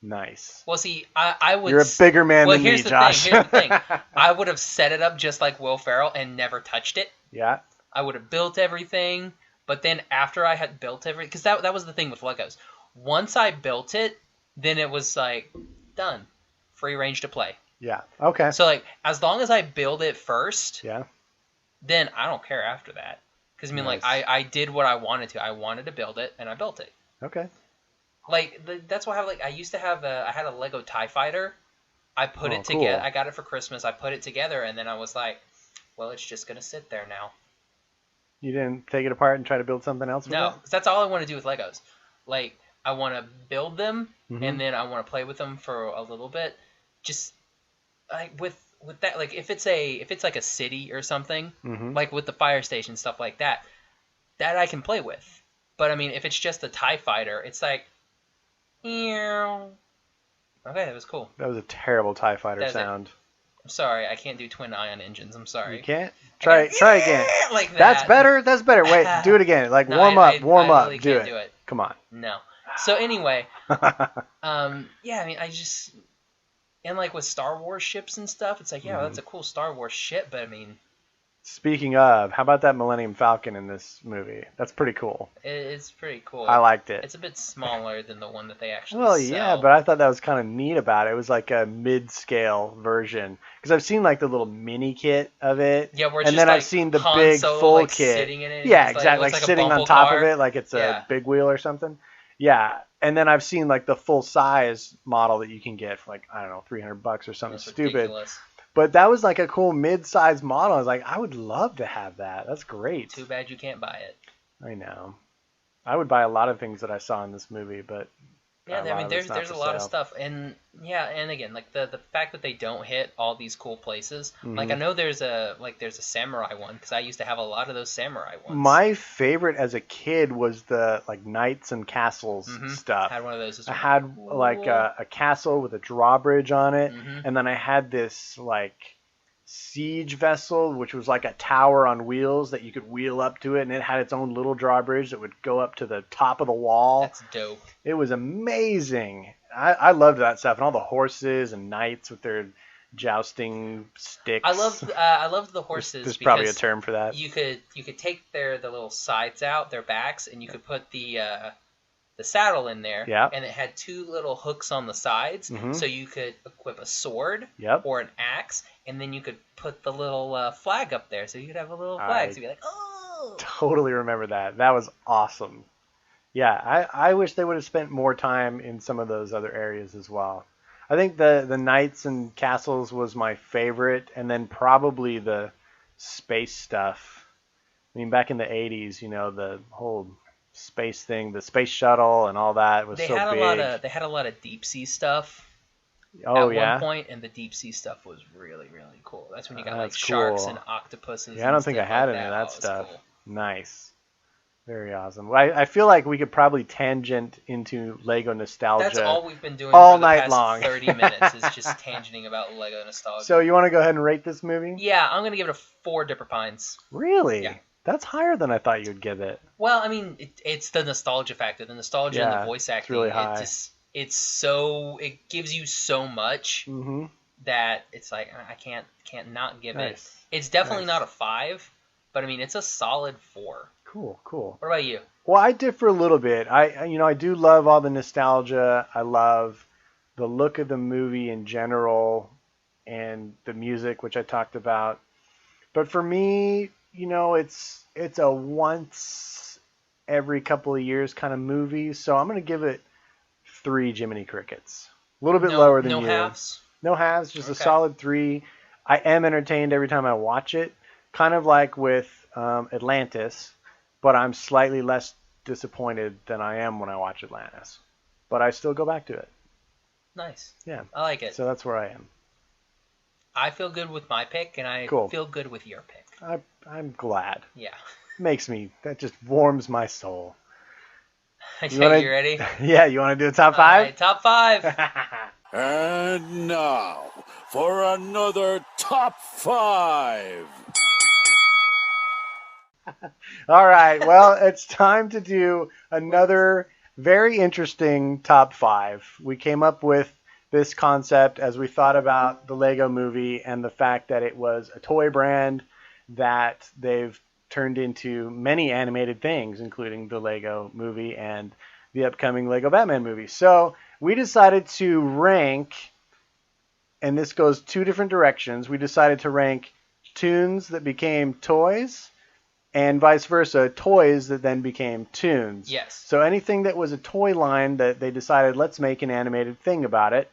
Nice. Well, see, I would... You're a bigger man than me, Josh. Here's the thing. I would have set it up just like Will Ferrell and never touched it. Yeah. I would have built everything, but then after I had built everything... Because that was the thing with Legos. Once I built it, then it was like, done. Free range to play. Yeah. Okay. So, like, as long as I build it first, yeah, then I don't care after that. Because, I mean, nice. like, I did what I wanted to. I wanted to build it, and I built it. Okay. Like, that's why I used to have I had a Lego TIE Fighter. I put it together. Cool. I got it for Christmas. I put it together, and then I was like, well, it's just going to sit there now. You didn't take it apart and try to build something else with No, it? because that's all I want to do with Legos. Like, I want to build them, and then I want to play with them for a little bit. Just like with that, like if it's like a city or something, like with the fire station stuff like that I can play with. But I mean, if it's just a TIE Fighter, it's like, okay, that was cool. That was a terrible TIE Fighter sound. I'm sorry, I can't do twin ion engines. I'm sorry. You can't? Try again. Like that. That's better. That's better. Wait, do it again. Like No, warm up. I really can't do it. Come on. No. So anyway, yeah, I mean, and like with Star Wars ships and stuff, it's like, yeah, that's a cool Star Wars ship, but I mean... Speaking of, how about that Millennium Falcon in this movie? That's pretty cool. It's pretty cool. I liked it. It's a bit smaller than the one that they actually Well, sell. yeah, but I thought that was kind of neat about it. It was like a mid-scale version. Because I've seen like the little mini kit of it. Yeah, where it's and just then like I've seen the Han big Solo, full like, kit. sitting in it. Yeah, It's exactly. like Like a sitting on bumble top car. of it like it's a big wheel or something. Yeah. And then I've seen like the full-size model that you can get for like, I don't know, $300 or something It's stupid. ridiculous. But that was like a cool mid-size model. I was like, I would love to have that. That's great. Too bad you can't buy it. I know. I would buy a lot of things that I saw in this movie, but Yeah, I mean, there's there's a lot of stuff, and yeah, and again, like the fact that they don't hit all these cool places. Like I know there's a samurai one because I used to have a lot of those samurai ones. My favorite as a kid was the like knights and castles stuff. I had one of those as well. I had like a castle with a drawbridge on it, and then I had this like siege vessel, which was like a tower on wheels that you could wheel up to it, and it had its own little drawbridge that would go up to the top of the wall. That's dope. It was amazing. I loved that stuff, and all the horses and knights with their jousting sticks. I loved the horses. There's probably a term for that. You could take the little sides out, their backs, and you could put the saddle in there. Yeah. And it had two little hooks on the sides, so you could equip a sword or an axe, and then you could put the little flag up there, so you could have a little flag. So you'd be like, oh. Totally remember that. That was awesome. Yeah, I wish they would have spent more time in some of those other areas as well. I think the knights and castles was my favorite, and then probably the space stuff. I mean, back in the 80s, you know, the whole space thing, the space shuttle and all that was so big. They had a lot of deep sea stuff at one point, and the deep sea stuff was really, really cool. That's when you got like sharks and octopuses. Yeah, I don't think I had any of that was stuff. Cool. Nice. Very awesome. Well, I feel like we could probably tangent into Lego nostalgia. That's all we've been doing all for the night past long. 30 minutes is just tangenting about Lego nostalgia. So you want to go ahead and rate this movie? Yeah, I'm going to give it a 4 Dipper Pines. Really? Yeah. That's higher than I thought you'd give it. Well, I mean, it's the nostalgia factor. The nostalgia and the voice acting. It's really high. It gives you so much. that it's like I can't not give it. Nice. It's definitely Nice. not a 5, but I mean it's a solid 4. Cool. What about you? Well, I differ a little bit. I do love all the nostalgia. I love the look of the movie in general and the music, which I talked about. But for me, it's a once every couple of years kind of movie. So I'm going to give it 3 Jiminy Crickets. A little bit lower than you. No halves? No halves, just a Okay. solid 3. I am entertained every time I watch it. Kind of like with Atlantis, but I'm slightly less disappointed than I am when I watch Atlantis. But I still go back to it. Nice. Yeah. I like it. So that's where I am. I feel good with my pick, and I Cool. feel good with your pick. I'm glad. Yeah. That just warms my soul. You wanna- ready? Yeah, you want to do a top 5? All right, top 5. And now for another top 5. All right. Well, it's time to do another very interesting top 5. We came up with this concept as we thought about the Lego movie and the fact that it was a toy brand that they've turned into many animated things, including the Lego movie and the upcoming Lego Batman movie. So we decided to rank, and this goes 2 different directions. We decided to rank tunes that became toys and vice versa, toys that then became tunes. Yes. So anything that was a toy line that they decided, let's make an animated thing about it,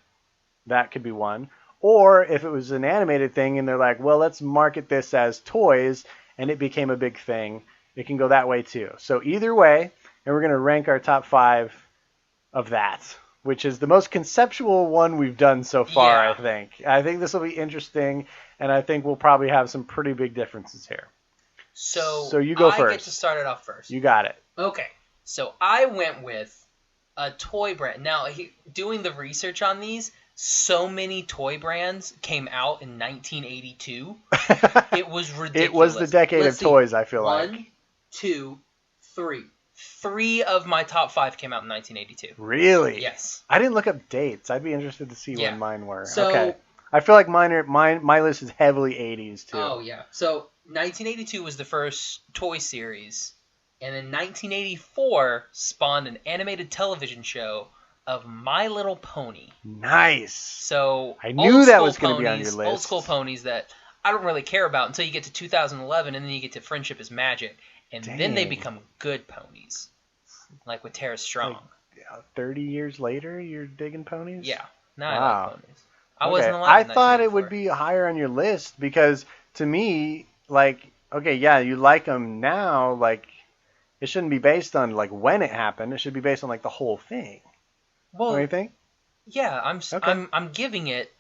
that could be one. Or if it was an animated thing and they're like, well, let's market this as toys, and it became a big thing, it can go that way too. So either way, and we're going to rank our top 5 of that, which is the most conceptual one we've done so far, Yeah. I think. I think this will be interesting, and I think we'll probably have some pretty big differences here. So you go I first. get to start it off first. You got it. Okay. So I went with a toy brand. Now, doing the research on these, so many toy brands came out in 1982. It was ridiculous. It was the decade Let's of see. toys, I feel like. 1, 2, 3. 3 of my top 5 came out in 1982. Really? Yes. I didn't look up dates. I'd be interested to see Yeah. when mine were. So- Okay. I feel like my list is heavily 80s too. Oh, yeah. So 1982 was the first toy series. And then 1984 spawned an animated television show of My Little Pony. Nice. So I knew old that school was gonna be on ponies- your list. Old school ponies that I don't really care about until you get to 2011, and then you get to Friendship is Magic, and then they Dang. become good ponies, like with Tara Strong. 30 years later, you're digging ponies? Yeah, now I Wow. like ponies. I wasn't alive. I in thought it would 1984. be higher on your list because to me, like, okay, yeah, you like them now, like, it shouldn't be based on like when it happened. It should be based on like the whole thing. Well, What do you think? yeah, Okay. I'm giving it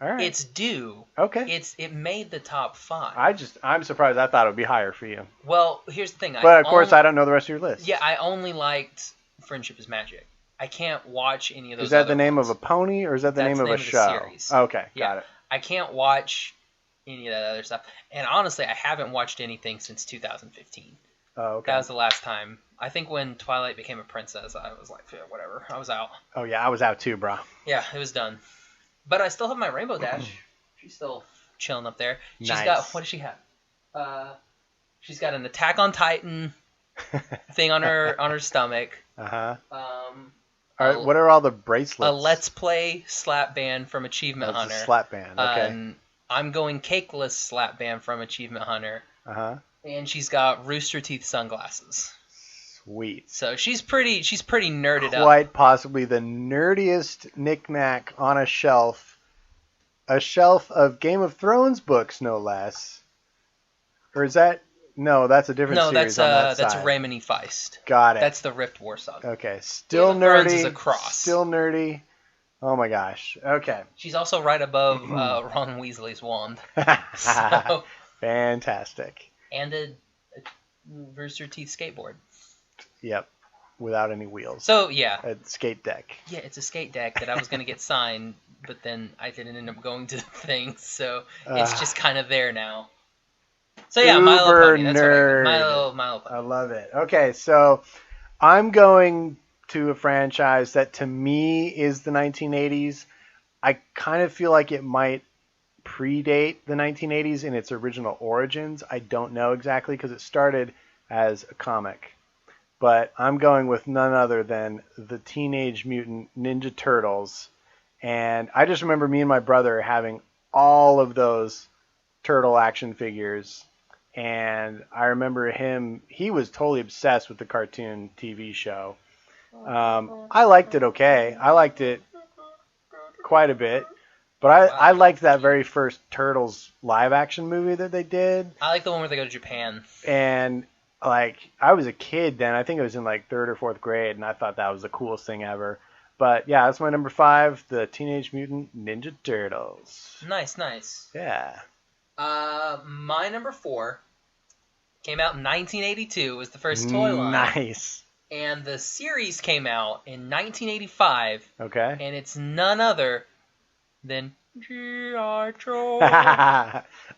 All right. its due. Okay. It made the top 5. I'm surprised. I thought it would be higher for you. Well, here's the thing. But of course, I don't know the rest of your list. Yeah, I only liked Friendship is Magic. I can't watch any of those. Is that other the name ones. of a pony or is that the That's name of the a name of the show? series. Okay, Yeah. got it. I can't watch any of that other stuff. And honestly, I haven't watched anything since 2015. Oh, okay. That was the last time. I think when Twilight became a princess, I was like, yeah, whatever. I was out. Oh yeah, I was out too, bro. Yeah, it was done. But I still have my Rainbow Dash. She's still chilling up there. She's Nice. got, what does she have? She's got an Attack on Titan thing on her stomach. Uh-huh. Um, All right, what are all the bracelets? a Let's Play slap band from Achievement That's Hunter. a slap band. Okay. I'm going cakeless slap band from Achievement Hunter. Uh-huh. And she's got Rooster Teeth sunglasses. Sweet. So she's pretty nerded up. Quite possibly the nerdiest knickknack on a shelf. A shelf of Game of Thrones books, no less. Or is that... No, that's a different No, series that's on that that's side. Ramony Feist. Got it. That's the Rift War saga. Okay, still Game of Thrones nerdy. is a cross. Still nerdy. Oh my gosh. Okay. She's also right above Ron Weasley's wand. So, Fantastic. and a Rooster Teeth skateboard. Yep. Without any wheels. So yeah, A skate deck. yeah, it's a skate deck that I was gonna get signed, but then I didn't end up going to the thing, so it's just kind of there now. So yeah, My Little Uber Pony. That's what I nerd. got. My Little I Pony. love it. Okay, so I'm going to a franchise that to me is the 1980s. I kind of feel like it might predate the 1980s in its original origins. I don't know exactly because it started as a comic. But I'm going with none other than the Teenage Mutant Ninja Turtles. And I just remember me and my brother having all of those turtle action figures. And I remember he was totally obsessed with the cartoon TV show. I liked it okay. I liked it quite a bit. But I liked that very first Turtles live action movie that they did. I like the one where they go to Japan. And like, I was a kid then. I think it was in like 3rd or 4th grade, and I thought that was the coolest thing ever. But yeah, that's my number 5, the Teenage Mutant Ninja Turtles. Nice, nice. Yeah. My number 4 came out in 1982. It was the first toy line. Nice. And the series came out in 1985. Okay. And it's none other than G.I. Joe.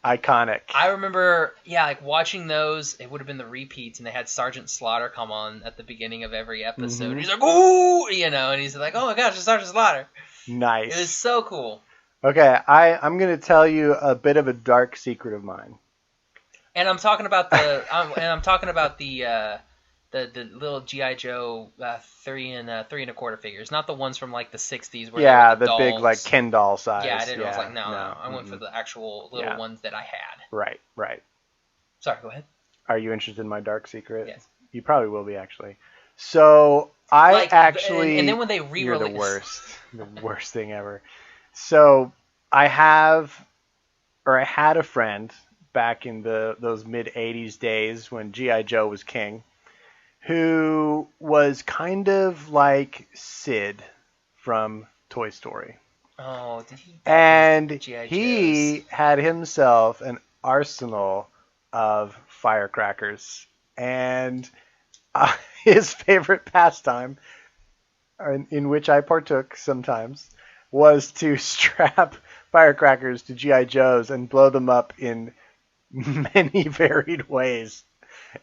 Iconic. I remember, like watching those. It would have been the repeats, and they had Sergeant Slaughter come on at the beginning of every episode. Mm-hmm. He's like, "Ooh," and he's like, "Oh my gosh, it's Sergeant Slaughter." Nice. It was so cool. Okay, I'm going to tell you a bit of a dark secret of mine. And I'm talking about the little G.I. Joe 3 and 3¼ figures, not the ones from like the 60s where the dolls. Big like Ken doll size. Yeah, I didn't. I was like, no. I went for the actual little ones that I had. Right. Sorry, go ahead. Are you interested in my dark secret? Yes. You probably will be, actually. So and then when they re-release, you're the worst, the worst thing ever. So I had a friend back in those mid '80s days when G.I. Joe was king, who was kind of like Sid from Toy Story. Oh, did he? And he had himself an arsenal of firecrackers. And his favorite pastime, in which I partook sometimes, was to strap firecrackers to G.I. Joes and blow them up in many varied ways.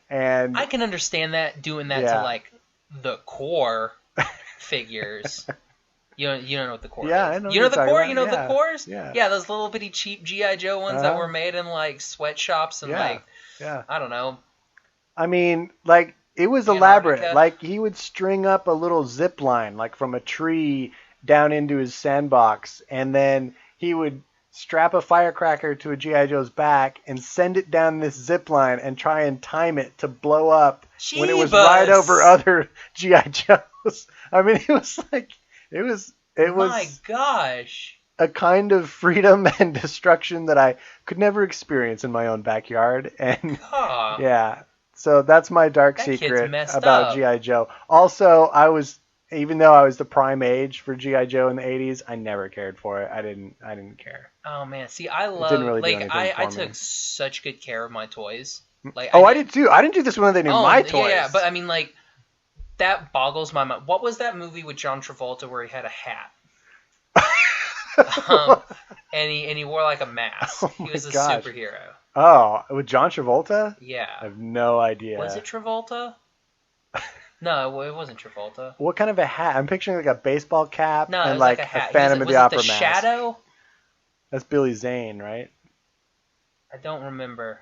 And I can understand that, doing that to like the core figures. You don't know what the core is. I know. You know the core? About. You know the cores? Yeah, those little bitty cheap G.I. Joe ones that were made in like sweatshops and I don't know. I mean, like, it was elaborate. Like, he would string up a little zip line, like from a tree down into his sandbox, and then he would strap a firecracker to a G.I. Joe's back and send it down this zip line and try and time it to blow up when it was right over other G.I. Joes. I mean, it was like, it was my gosh, a kind of freedom and destruction that I could never experience in my own backyard. And so that's my dark secret about G.I. Joe. Also, even though I was the prime age for G.I. Joe in the 80s, I never cared for it. I didn't care. Oh man, see, I love I took such good care of my toys. Like, I did too. I didn't do this when they knew my toys. Yeah, but I mean, like, that boggles my mind. What was that movie with John Travolta where he had a hat? And he wore like a mask. He was a superhero. Oh, with John Travolta? Yeah. I have no idea. Was it Travolta? No, it wasn't Travolta. What kind of a hat? I'm picturing like a baseball cap and like a hat. Phantom of the Opera mask. Was it the Shadow? That's Billy Zane, right? I don't remember.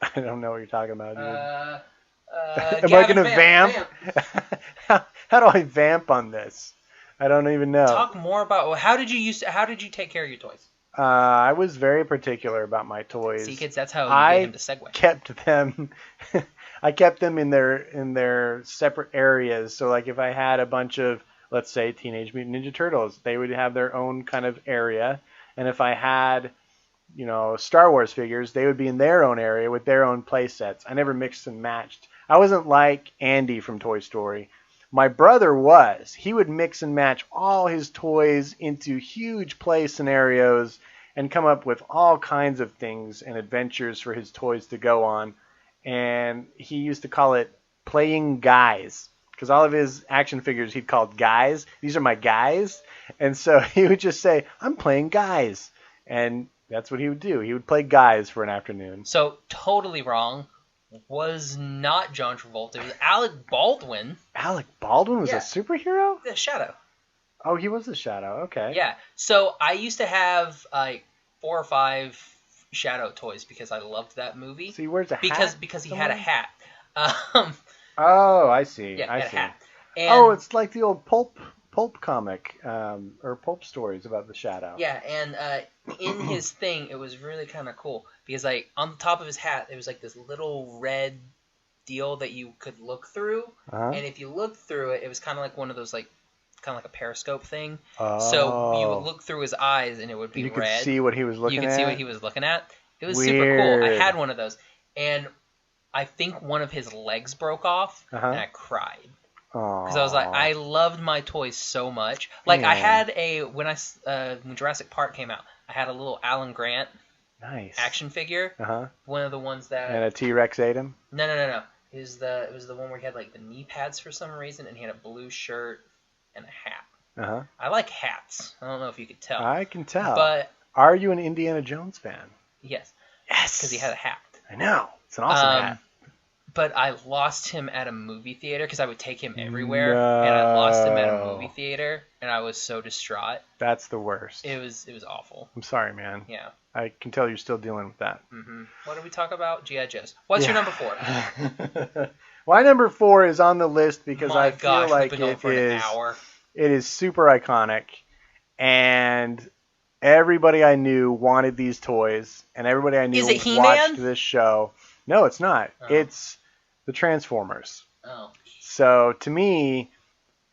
I don't know what you're talking about, dude. Am I going to vamp? How do I vamp on this? I don't even know. Talk more about how did you take care of your toys? I was very particular about my toys. See, kids, that's how you get him to segue. I kept them in their separate areas. So, like, if I had a bunch of, let's say, Teenage Mutant Ninja Turtles, they would have their own kind of area. And if I had, Star Wars figures, they would be in their own area with their own play sets. I never mixed and matched. I wasn't like Andy from Toy Story. My brother was. He would mix and match all his toys into huge play scenarios and come up with all kinds of things and adventures for his toys to go on. And he used to call it playing guys, because all of his action figures he'd called guys. These are my guys. And so he would just say, I'm playing guys. And that's what he would do. He would play guys for an afternoon. So totally wrong. Was not John Travolta. It was Alec Baldwin. Alec Baldwin was a superhero? The Shadow. Oh, he was a Shadow. Okay. Yeah. So I used to have like 4 or 5 Shadow toys because I loved that movie. So he wears a hat. Because he had a hat. Oh, I see. Yeah, I had see. a hat. And, Oh, it's like the old pulp comic, or pulp stories about the Shadow. Yeah, and in his thing, it was really kind of cool because like on the top of his hat, there was like this little red deal that you could look through, and if you looked through it, it was kind of like one of those like kind of like a periscope thing. Oh. So you would look through his eyes, and it would be you red. could see what he was looking at. You could see what he was looking at. It was Weird. super cool. I had one of those, and I think one of his legs broke off, and I cried. Because I was like, I loved my toys so much. Like I had when Jurassic Park came out, I had a little Alan Grant action figure. One of the ones that. And a T-Rex ate him. No. It was the one where he had like the knee pads for some reason, and he had a blue shirt and a hat. I like hats. I don't know if you could tell. I can tell. But are you an Indiana Jones fan? Yes. Yes. Because he had a hat. I know. It's an awesome hat. But I lost him at a movie theater because I would take him everywhere, and I lost him at a movie theater, and I was so distraught. That's the worst. It was awful. I'm sorry, man. Yeah. I can tell you're still dealing with that. What did we talk about? G.I. Joes. What's your number 4? My number 4 is on the list because I feel like it is super iconic, and everybody I knew wanted these toys, and everybody I knew watched this show. No, it's not. It's the Transformers. Oh. So to me,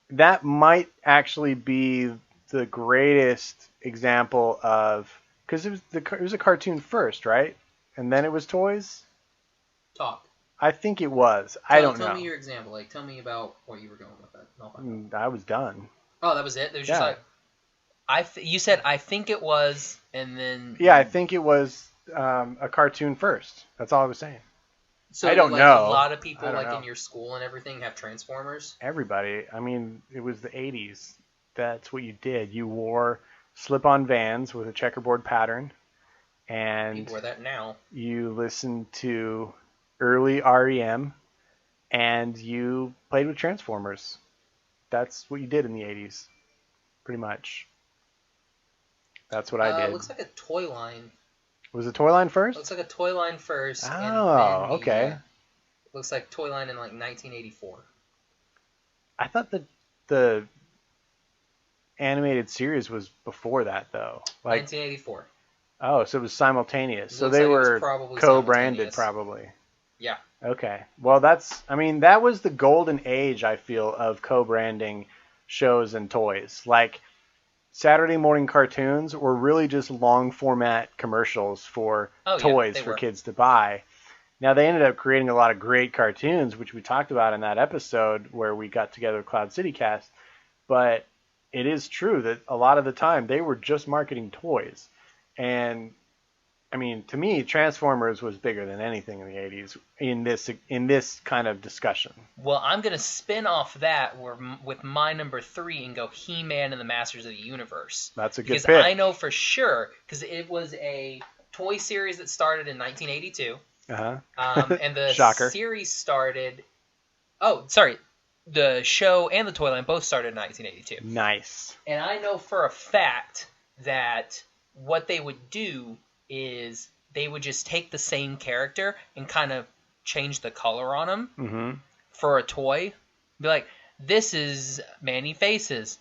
that might actually be the greatest example of, because it was a cartoon first, right? And then it was toys. Talk. I think it was. I don't know. Tell me your example. Like, tell me about where you were going with that. I was done. Oh, that was it. It was just like you said. I think it was, and then I think it was a cartoon first. That's all I was saying. So I don't know. A lot of people in your school and everything have Transformers. Everybody. I mean, it was the 80s. That's what you did. You wore slip-on Vans with a checkerboard pattern, and you wear that now. You listened to early REM, and you played with Transformers. That's what you did in the 80s, pretty much. That's what I did. It looks like a toy line. Was it toy line first? Looks like a toy line first. Oh, okay. Looks like toy line in like 1984. I thought the animated series was before that, though. Like 1984. Oh, so it was simultaneous. So looks they like were co-branded, probably. Yeah. Okay. Well, that was the golden age, I feel, of co-branding shows and toys. Like, Saturday morning cartoons were really just long format commercials for toys for kids to buy. Now, they ended up creating a lot of great cartoons, which we talked about in that episode where we got together Cloud City Cast. But it is true that a lot of the time they were just marketing toys. And I mean, to me, Transformers was bigger than anything in the 80s in this kind of discussion. Well, I'm going to spin off that with my number 3 and go He-Man and the Masters of the Universe. That's a good pick. Because I know for sure, because it was a toy series that started in 1982. And the Shocker. series started... Oh, sorry. The show and the toy line both started in 1982. Nice. And I know for a fact that what they would do is they would just take the same character and kind of change the color on him for a toy. Be like, this is Manny Faces,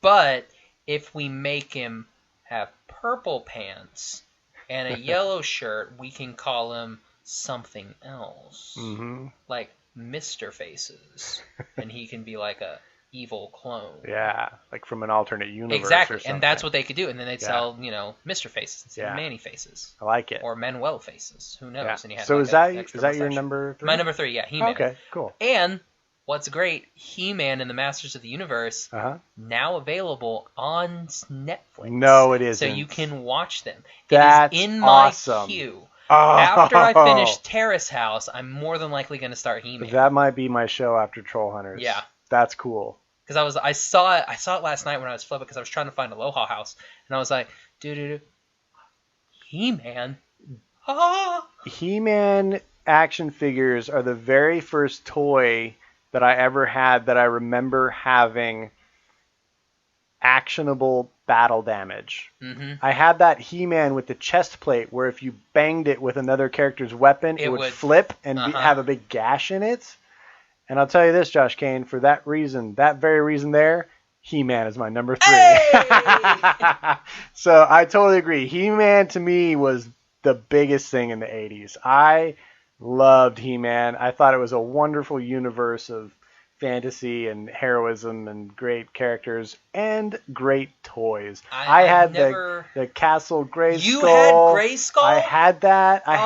but if we make him have purple pants and a yellow shirt, we can call him something else. Like Mr. Faces. And he can be like a evil clone. Yeah, like from an alternate universe exactly. or something. And that's what they could do. And then they'd sell, Mr. Faces instead of Manny Faces. I like it. Or Manuel Faces. Who knows? Yeah. And he had so like is that your number 3? My number 3, yeah, He-Man. Okay, cool. And what's great, He-Man and the Masters of the Universe now available on Netflix. No, it isn't. So you can watch them. That's it is in my awesome. queue. Oh. After I finish Terrace House, I'm more than likely going to start He-Man. That might be my show after Troll Hunters. Yeah. That's cool. Because I saw it last night when I was flipping because I was trying to find Aloha House, and I was like, He-Man, He-Man action figures are the very first toy that I ever had that I remember having actionable battle damage. Mm-hmm. I had that He-Man with the chest plate where if you banged it with another character's weapon, it would flip and have a big gash in it. And I'll tell you this, Josh Kane, for that reason, that very reason there, He-Man is my number 3. Hey! So I totally agree. He-Man to me was the biggest thing in the 80s. I loved He-Man. I thought it was a wonderful universe of fantasy and heroism and great characters and great toys. I had the Castle Grayskull. You had Grayskull? I had that. I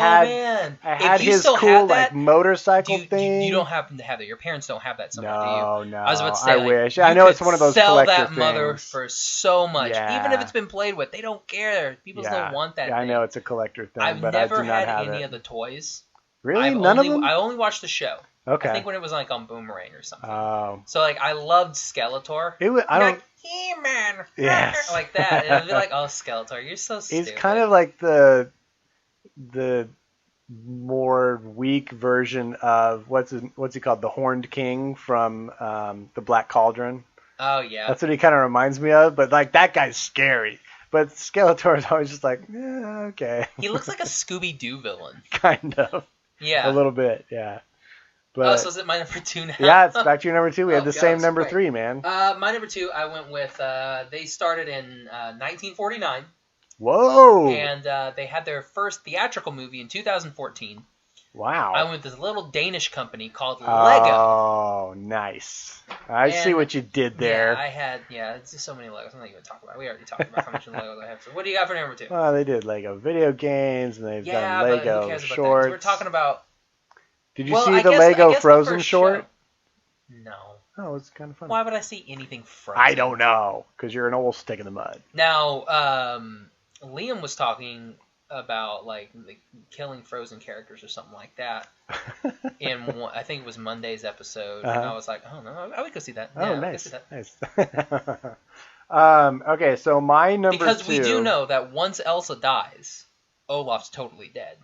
had his cool like motorcycle thing. You don't happen to have that. Your parents don't have that somewhere, do you? No. I was about to say, I wish. I know it's one of those collector sell that things. mother for so much. Yeah. Even if it's been played with, they don't care. People still want that thing. I know it's a collector thing, I've but never I do not had have any it. of the toys. Really? None of them? I only watched the show. Okay. I think when it was like on Boomerang or something. Oh. So like I loved Skeletor. I don't. Like, He-Man. Yes. Like that. And I'd be like, oh, Skeletor, you're so stupid. It's kind of like the more weak version of what's he called? The Horned King from the Black Cauldron. Oh yeah. That's what he kind of reminds me of. But like that guy's scary. But Skeletor is always just like, okay. He looks like a Scooby-Doo villain. Kind of. Yeah. A little bit, yeah. But, so is it my number 2 now? Yeah, it's back to your number 2. We had the same number great. 3, man. My number 2, I went with, they started in 1949. Whoa! And they had their first theatrical movie in 2014. Wow. I went with this little Danish company called Lego. Oh, nice. I see what you did there. Yeah, it's just so many Legos. I'm not even talking about it. We already talked about how much Legos I have. So what do you got for number 2? Well, they did Lego video games, and they've done Lego but who cares about shorts. that? We're talking about... Did you see the Lego Frozen short? No. Oh, it's kind of funny. Why would I see anything Frozen? I don't know, because you're an old stick in the mud. Now, Liam was talking about like killing Frozen characters or something like that in I think it was Monday's episode, and I was like, oh no, I would go see that. Oh, yeah, nice, nice. Okay, so my number 2. Because we do know that once Elsa dies, Olaf's totally dead.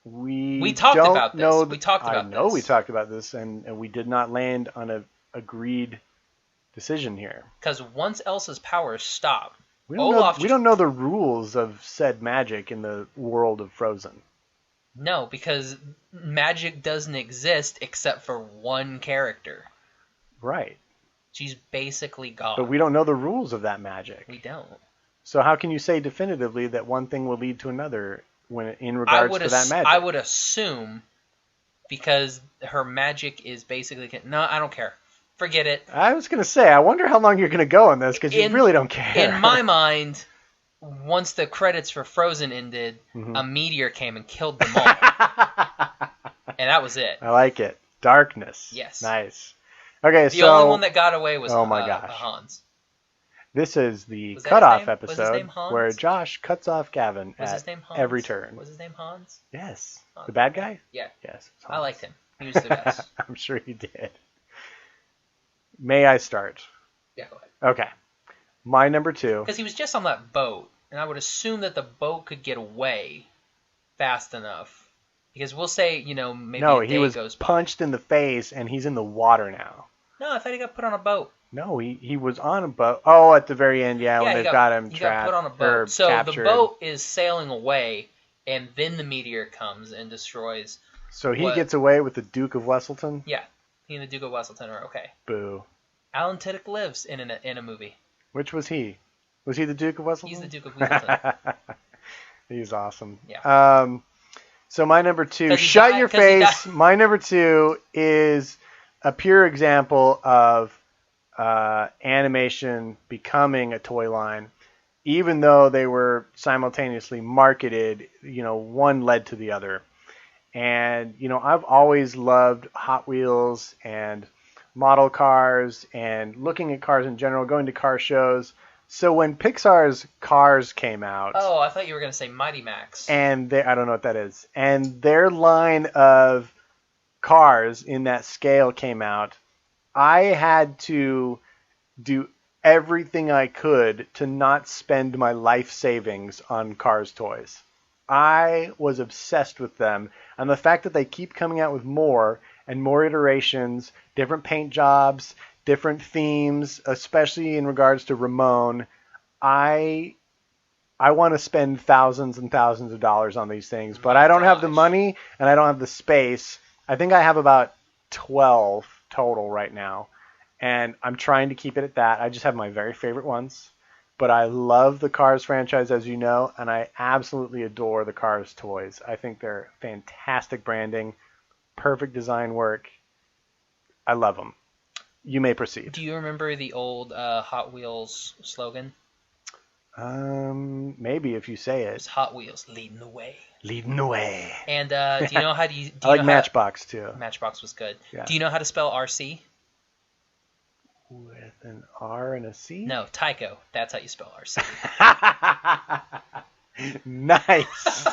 We talked about this. We talked about this. I know we talked about this, and we did not land on a agreed decision here. Because once Elsa's powers stop, we don't know the rules of said magic in the world of Frozen. No, because magic doesn't exist except for one character. Right. She's basically gone. But we don't know the rules of that magic. We don't. So how can you say definitively that one thing will lead to another when in regards to that magic? I would assume, because her magic is basically... No, I don't care. Forget it. I was going to say, I wonder how long you're going to go on this, because you really don't care. In my mind, once the credits for Frozen ended, a meteor came and killed them all. And that was it. I like it. Darkness. Yes. Nice. Okay, the only one that got away was Hans. This is the cutoff episode Hans? where Josh cuts off Gavin was at his name Hans? every turn. Was his name Hans? Yes. Hans. The bad guy? Yeah. Yes. I liked him. He was the best. I'm sure he did. May I start? Yeah, go ahead. Okay. My number 2. Because he was just on that boat, and I would assume that the boat could get away fast enough. Because we'll say, maybe a day goes by. No, he was punched in the face, and he's in the water now. No, I thought he got put on a boat. No, he was on a boat. Oh, at the very end, when they've got him trapped. He got put on a boat. So captured. The boat is sailing away, and then the meteor comes and destroys. So he gets away with the Duke of Wesselton? Yeah, he and the Duke of Wesselton are okay. Boo. Alan Tudyk lives in a movie. Which was he? Was he the Duke of Wesselton? He's the Duke of Wesselton. He's awesome. Yeah. So my number 2, shut your face. My number 2 is a pure example of animation becoming a toy line, even though they were simultaneously marketed, one led to the other. And, I've always loved Hot Wheels and model cars and looking at cars in general, going to car shows. So when Pixar's Cars came out... Oh, I thought you were going to say Mighty Max. And I don't know what that is. And their line of cars in that scale came out. I had to do everything I could to not spend my life savings on Cars toys. I was obsessed with them. And the fact that they keep coming out with more and more iterations, different paint jobs, different themes, especially in regards to Ramon. I want to spend thousands and thousands of dollars on these things, but I don't have the money and I don't have the space. I think I have about 12 total right now, and I'm trying to keep it at that. I just have my very favorite ones, but I love the Cars franchise, as you know, and I absolutely adore the Cars toys. I think they're fantastic branding, perfect design work. I love them. You may proceed. Do you remember the old Hot Wheels slogan? Maybe if you say it. It's Hot Wheels leading the way. Leading the way. And do you know how to? I like Matchbox too. Matchbox was good. Yeah. Do you know how to spell RC? With an R and a C? No, Tycho. That's how you spell RC. Nice.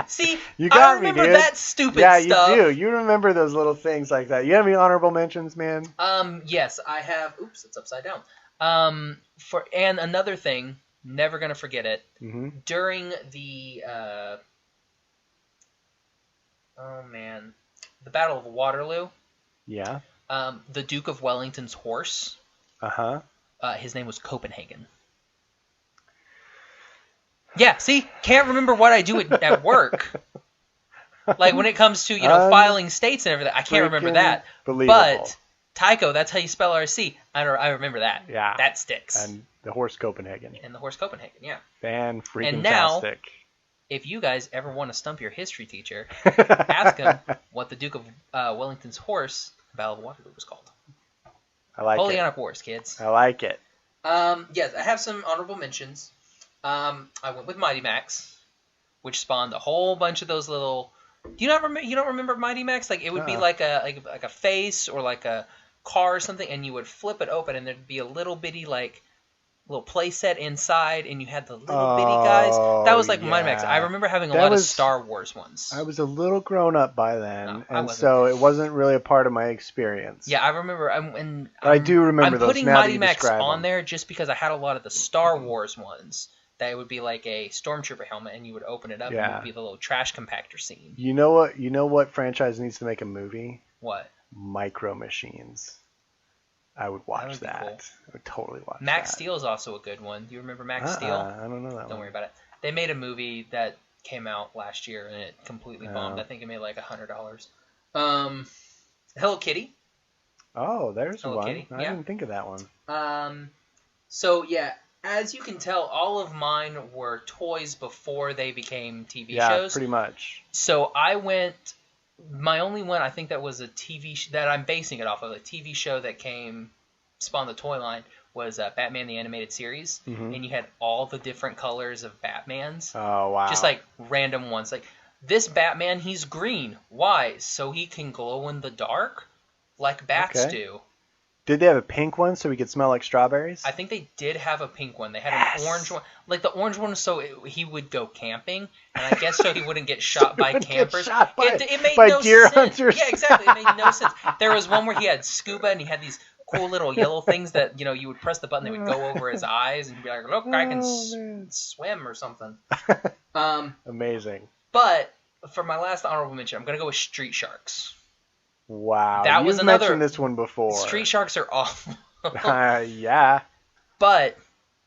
See, you got I remember me, dude. that stupid stuff. stuff. Yeah, you do. You remember those little things like that. You have any honorable mentions, man? Yes, I have. Oops, it's upside down. And another thing, never gonna forget it. Mm-hmm. During the the Battle of Waterloo. Yeah. The Duke of Wellington's horse. Uh-huh. His name was Copenhagen. Yeah, see? Can't remember what I do at work. Like, when it comes to, filing states and everything, I can't remember that. Believable. But Tycho, that's how you spell RC. I remember that. Yeah. That sticks. And the horse Copenhagen. And the horse Copenhagen, yeah. Fan-freaking-tastic. And now, if you guys ever want to stump your history teacher, ask him what the Duke of Wellington's horse, Battle of Waterloo, was called. I like Napoleonic Wars, kids. I like it. Yes, I have some honorable mentions. I went with Mighty Max, which spawned a whole bunch of those little. Do you not remember? You don't remember Mighty Max? Like, it would be like a face or like a car or something, and you would flip it open, and there'd be a little bitty little play set inside, and you had the little bitty guys. That was like Mighty Max. I remember having a lot of Star Wars ones. I was a little grown up by then, and so it wasn't really a part of my experience. Yeah, I remember. I do remember I'm those. putting Mighty Max on there just because I had a lot of the Star Wars ones. That would be like a stormtrooper helmet, and you would open it up, and it would be the little trash compactor scene. You know what? You know what franchise needs to make a movie? What? Micro Machines. I would watch that. Cool. I would totally watch Max that. Steel is also a good one. Do you remember Max Steel? I don't know that one. Don't worry about it. They made a movie that came out last year, and it completely bombed. I think it made like $100. Hello Kitty. Oh, there's Hello one. Kitty. I didn't think of that one. So yeah, as you can tell, all of mine were toys before they became TV shows. Yeah, pretty much. So I went. My only one, I think that was a TV that I'm basing it off of, a TV show that spawned the toy line, was Batman the Animated Series, and you had all the different colors of Batmans. Oh, wow. Just like random ones. Like, this Batman, he's green. Why? So he can glow in the dark? Like bats do. Did they have a pink one so we could smell like strawberries? I think they did have a pink one. They had an orange one. Like, the orange one, so he would go camping, and I guess so he wouldn't get shot by campers. It made no deer sense. Hunters. Yeah, exactly. It made no sense. There was one where he had scuba, and he had these cool little yellow things that, you would press the button, they would go over his eyes, and he'd be like, look, I can swim or something. Amazing. But for my last honorable mention, I'm going to go with Street Sharks. Wow. That was another. Mentioned this one before. Street Sharks are awful. Yeah. But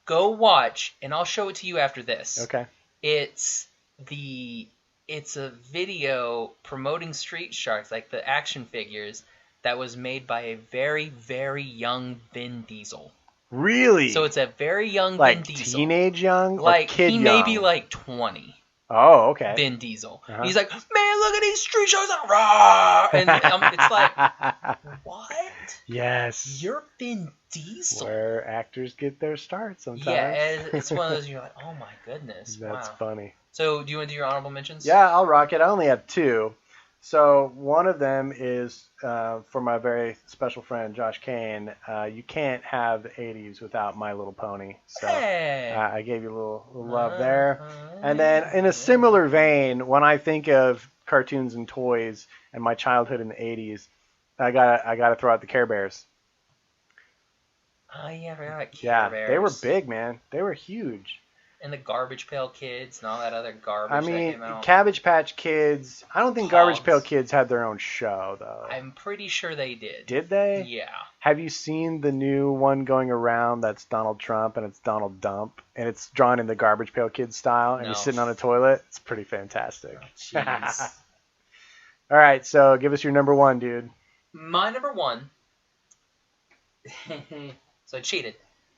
go watch, and I'll show it to you after this. Okay. It's a video promoting Street Sharks, like the action figures, that was made by a very, very young Vin Diesel. Really? So it's a very young Vin Diesel. Like teenage young or like kid he young? may be like 20. Oh, okay. Vin Diesel. Uh-huh. He's like, man, look at these Street Sharks. Rah! And it's like, what? Yes. You're Vin Diesel. Where actors get their start sometimes. Yeah, it's one of those, you're like, oh my goodness. That's funny. So do you want to do your honorable mentions? Yeah, I'll rock it. I only have two. So one of them is for my very special friend Josh Kane. You can't have the 80s without My Little Pony. So I gave you a little love there. And then in a similar vein, when I think of cartoons and toys and my childhood in the 80s, I gotta throw out the Care Bears. Oh yeah, I forgot Care Bears. Yeah, they were big, man. They were huge. And the Garbage Pail Kids and all that other garbage I that mean, came out. Cabbage Patch Kids. I don't think Garbage Pogs. Pail Kids had their own show, though. I'm pretty sure they did. Did they? Yeah. Have you seen the new one going around that's Donald Trump and it's Donald Dump? And it's drawn in the Garbage Pail Kids style and No. he's sitting on a toilet? It's pretty fantastic. Jeez. All right, so give us your number one, dude. My number one. So I cheated.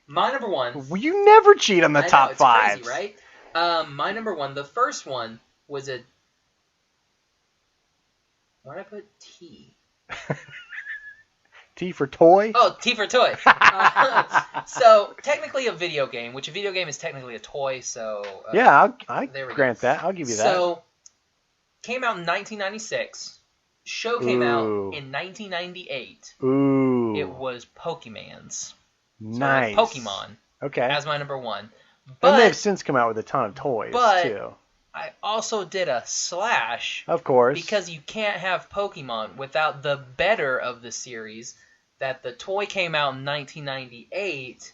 My number one. Well, you never cheat on the I know, top it's five. crazy, right? My number one. The first one was a. Why did I put T? T for toy? Oh, T for toy. So technically a video game, which a video game is technically a toy. So Yeah, I there we grant go. that. I'll give you that. So came out in 1996. Show came out Ooh. in 1998. Ooh. It was Pokemon's. So nice. Pokemon Okay. as my number one. And they've But since come out with a ton of toys, but- too. I also did a slash Of course. because you can't have Pokemon without the better of the series. That the toy came out in 1998.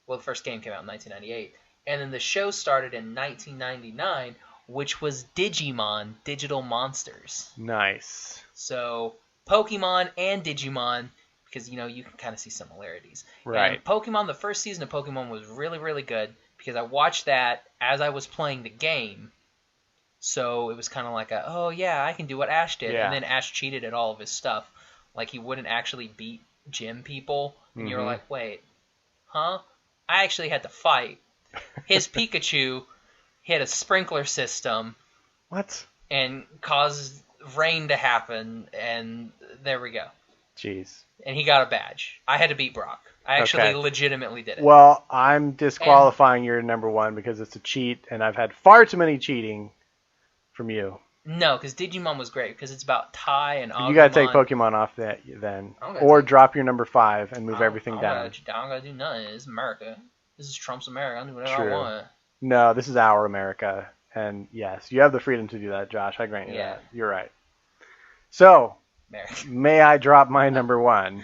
Well, the first game came out in 1998. And then the show started in 1999, which was Digimon, Digital Monsters. Nice. So Pokemon and Digimon, because you can kind of see similarities. Right. And Pokemon, the first season of Pokemon was really, really good because I watched that as I was playing the game. So it was kind of like oh yeah, I can do what Ash did. Yeah. And then Ash cheated at all of his stuff. Like he wouldn't actually beat gym people. And you're like, wait, huh? I actually had to fight. His Pikachu hit a sprinkler system What? and caused rain to happen, and there we go. Jeez. And he got a badge. I had to beat Brock. I actually Okay. legitimately did it. Well, I'm disqualifying your number one because it's a cheat, and I've had far too many cheating from you. No, because Digimon was great, because it's about Tai and Agumon. You got to take Pokemon off that then. I'm gonna Or take- drop your number five and move everything I down. don't gotta do nothing. It's America. This is Trump's America. I can do whatever True. I want. No, this is our America. And yes, you have the freedom to do that, Josh. I grant you Yeah. that. You're right. So, America. may I drop my number one?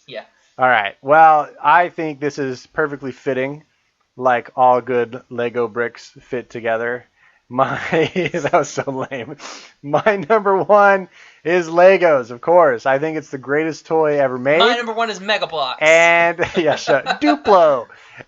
Yeah. All right. Well, I think this is perfectly fitting, like all good Lego bricks fit together. That was so lame. My number one is Legos, of course. I think it's the greatest toy ever made. My number one is Mega Bloks. And Duplo,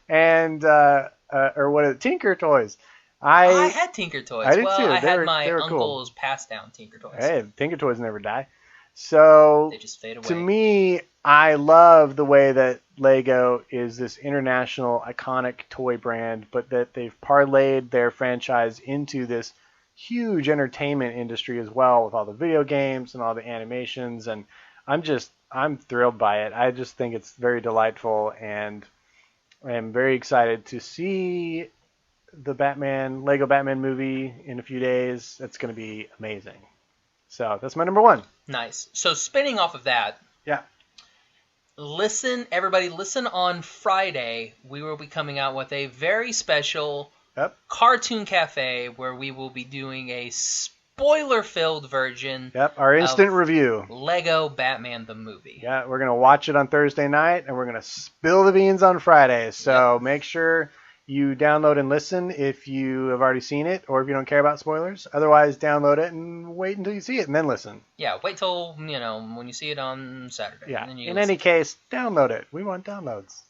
and or what is it? Tinker Toys. I had Tinker Toys. I did well, too. I They had were- my they were cool. uncle's passed down Tinker Toys. Hey, Tinker Toys never die. So They just fade away. to me, I love the way that Lego is this international iconic toy brand, but that they've parlayed their franchise into this huge entertainment industry as well, with all the video games and all the animations. And I'm thrilled by it. I just think it's very delightful, and I'm very excited to see the Lego Batman movie in a few days. That's going to be amazing. So that's my number one. Nice. So spinning off of that, Yeah. everybody listen on Friday. We will be coming out with a very special Yep. Cartoon Cafe where we will be doing a spoiler-filled version Yep. Our instant of review. Lego Batman the movie. Yeah, we're going to watch it on Thursday night, and we're going to spill the beans on Friday. So make sure you download and listen if you have already seen it, or if you don't care about spoilers. Otherwise, download it and wait until you see it, and then listen. Yeah, wait till, when you see it on Saturday. Yeah. And then you In listen. any case, download it. We want downloads.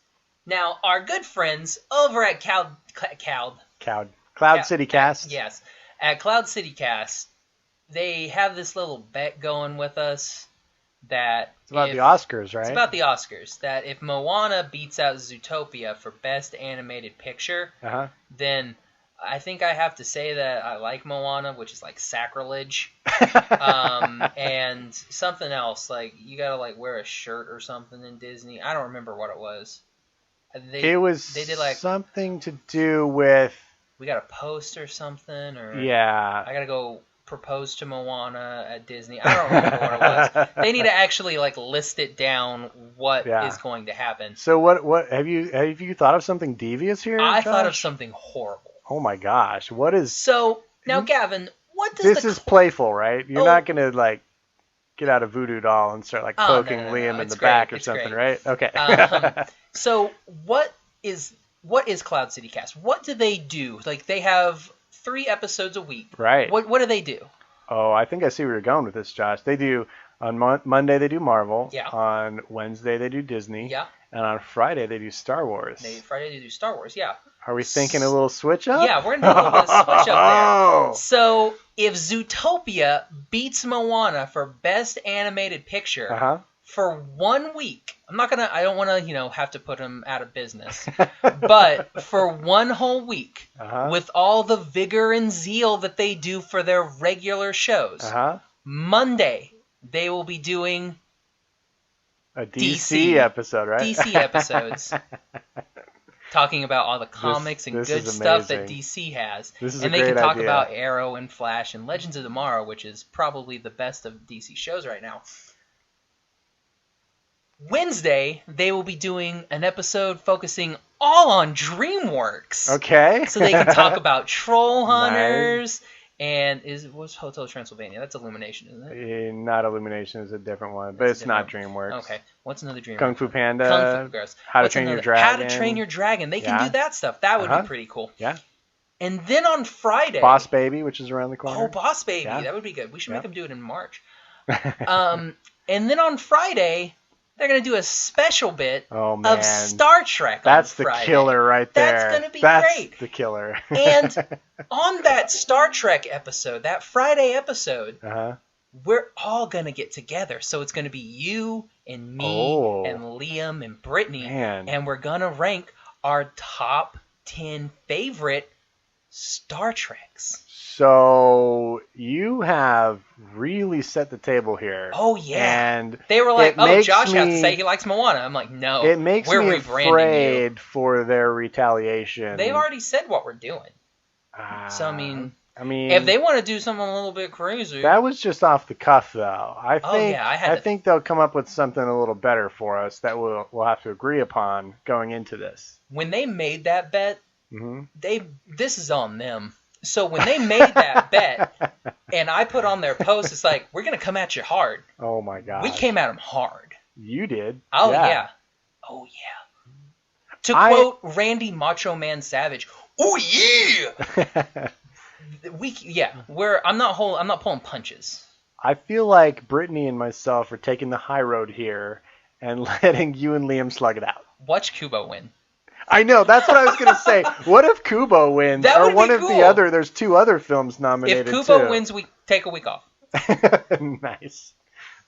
Now, our good friends over at Cloud City Cast. Yes. At Cloud City Cast, they have this little bet going with us that It's about the Oscars, right? It's about the Oscars. That if Moana beats out Zootopia for Best Animated Picture, Uh-huh. then I think I have to say that I like Moana, which is like sacrilege. And something else, like you gotta wear a shirt or something in Disney. I don't remember what it was. They did something to do with... we got a post or something, or Yeah. I gotta go propose to Moana at Disney. I don't remember what it was. They need to actually list it down what is going to happen. So what have you thought of something devious here? I Josh? thought of something horrible. Oh my gosh, what is... So now, Gavin, what does This is playful, right? You're not gonna get out a voodoo doll and start poking no, Liam in it's the great, back or it's something, great. right? Okay. So what is what is Cloud City Cast? What do they do? Like, they have 3 episodes a week. Right. What do they do? Oh, I think I see where you're going with this, Josh. They do, on Monday they do Marvel. Yeah. On Wednesday they do Disney. Yeah. And on Friday they do Star Wars. Friday they do Star Wars, yeah. Are we thinking a little switch up? Yeah, we're going to do a little bit of switch up there. So, if Zootopia beats Moana for Best Animated Picture for 1 week, I don't want to, have to put them out of business, but for 1 whole week, with all the vigor and zeal that they do for their regular shows, Monday, they will be doing a DC episode, right? DC episodes. Talking about all the comics and good stuff that DC has. And they can talk about Arrow and Flash and Legends of Tomorrow, which is probably the best of DC shows right now. Wednesday, they will be doing an episode focusing all on DreamWorks. Okay. So they can talk about Troll Hunters and what's Hotel Transylvania? That's Illumination, isn't it? Not Illumination, is a different one, but it's not DreamWorks. Okay. What's another DreamWorks? Kung Fu Panda. Kung Fu Girls. How to Train Your Dragon. How to Train Your Dragon. They can do that stuff. That would be pretty cool. Yeah. And then on Friday, Boss Baby, which is around the corner. Oh, Boss Baby. Yeah. That would be good. We should make them do it in March. And then on Friday, they're going to do a special bit of Star Trek That's on Friday. The killer right there. That's going to be great. That's the killer. And on that Star Trek episode, that Friday episode, we're all going to get together. So it's going to be you and me and Liam and Brittany. And we're going to rank our top 10 favorite Star Treks. So you have really set the table here. Oh, yeah. And they were like, Josh has to say he likes Moana. I'm like, no, it makes me afraid for their retaliation. They've already said what we're doing. So, I mean, if they want to do something a little bit crazy. That was just off the cuff, though. I think they'll come up with something a little better for us that we'll have to agree upon going into this. When they made that bet, this is on them. So when they made that bet, and I put on their post, it's like, we're going to come at you hard. Oh, my God. We came at them hard. You did. Oh, yeah. Oh, yeah. To quote Randy Macho Man Savage, oh, yeah. I'm not pulling punches. I feel like Brittany and myself are taking the high road here and letting you and Liam slug it out. Watch Kubo win. I know, that's what I was going to say. What if Kubo wins? That would or one be of cool. the other, there's 2 other films nominated If Kubo wins, we take a week off. Nice.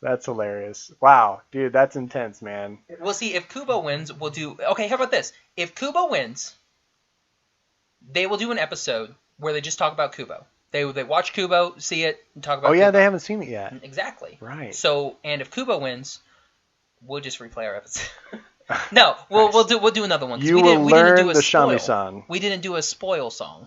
That's hilarious. Wow, dude, that's intense, man. We'll see. If Kubo wins, we'll do... Okay, how about this? If Kubo wins, they will do an episode where they just talk about Kubo. They watch Kubo, see it, and talk about Kubo. Oh, yeah, they haven't seen it yet. Exactly. Right. So, and if Kubo wins, we'll just replay our episode. No, we'll do another one. We didn't do the shamisen. We didn't do a spoil song.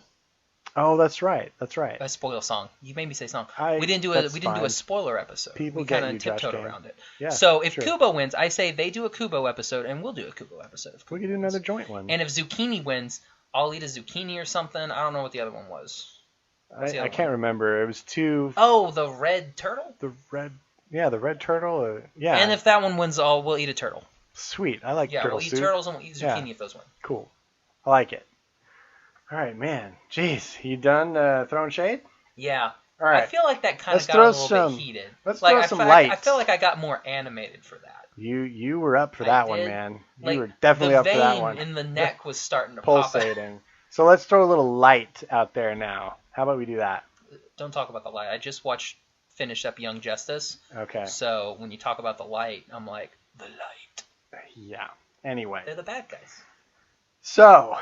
Oh, that's right. A spoil song. You made me say song. We didn't do a spoiler episode. We kind of tiptoed around it. Yeah, so if Kubo wins, I say they do a Kubo episode, and we'll do a Kubo episode. We could do another joint one. And if Zucchini wins, I'll eat a zucchini or something. I don't know what the other one was. I can't remember. It was 2. Oh, the red turtle. The red turtle. Yeah. And if that one wins, we'll eat a turtle. Sweet. I like turtle soup. We'll eat turtles and we'll eat zucchini if those win. Cool. I like it. All right, man. Jeez, you done throwing shade? Yeah. All right. I feel like that kind of got a little bit heated. Let's throw some light. I feel like I got more animated for that. You were up for that one, man. You were definitely up for that one. The vein in the neck was starting to pulsating. So let's throw a little light out there now. How about we do that? Don't talk about the light. I just finished up Young Justice. Okay. So when you talk about the light, I'm like, the light. Yeah. Anyway. They're the bad guys. So,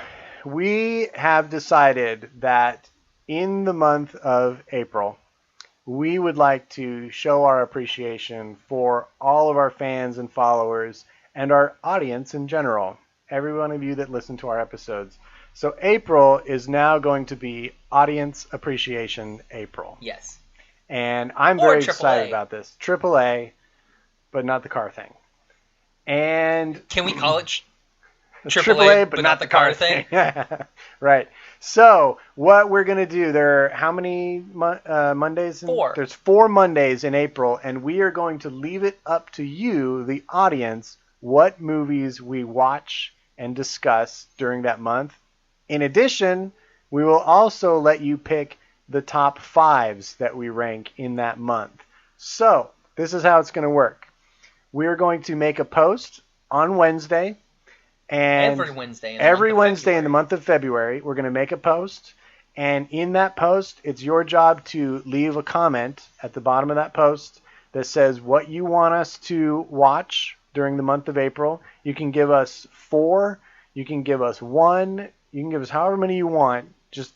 we have decided that in the month of April, we would like to show our appreciation for all of our fans and followers and our audience in general. Every one of you that listen to our episodes. So, April is now going to be Audience Appreciation April. Yes. And I'm very excited about this. AAA, but not the car thing. And can we call it AAA, but not the car thing? Right. So what we're going to do, there are how many Mondays? 4. There's 4 Mondays in April, and we are going to leave it up to you, the audience, what movies we watch and discuss during that month. In addition, we will also let you pick the top 5s that we rank in that month. So, this is how it's going to work. We're going to make a post on Wednesday. And every Wednesday in the month of February, we're going to make a post. And in that post, it's your job to leave a comment at the bottom of that post that says what you want us to watch during the month of April. You can give us 4, you can give us 1, you can give us however many you want. Just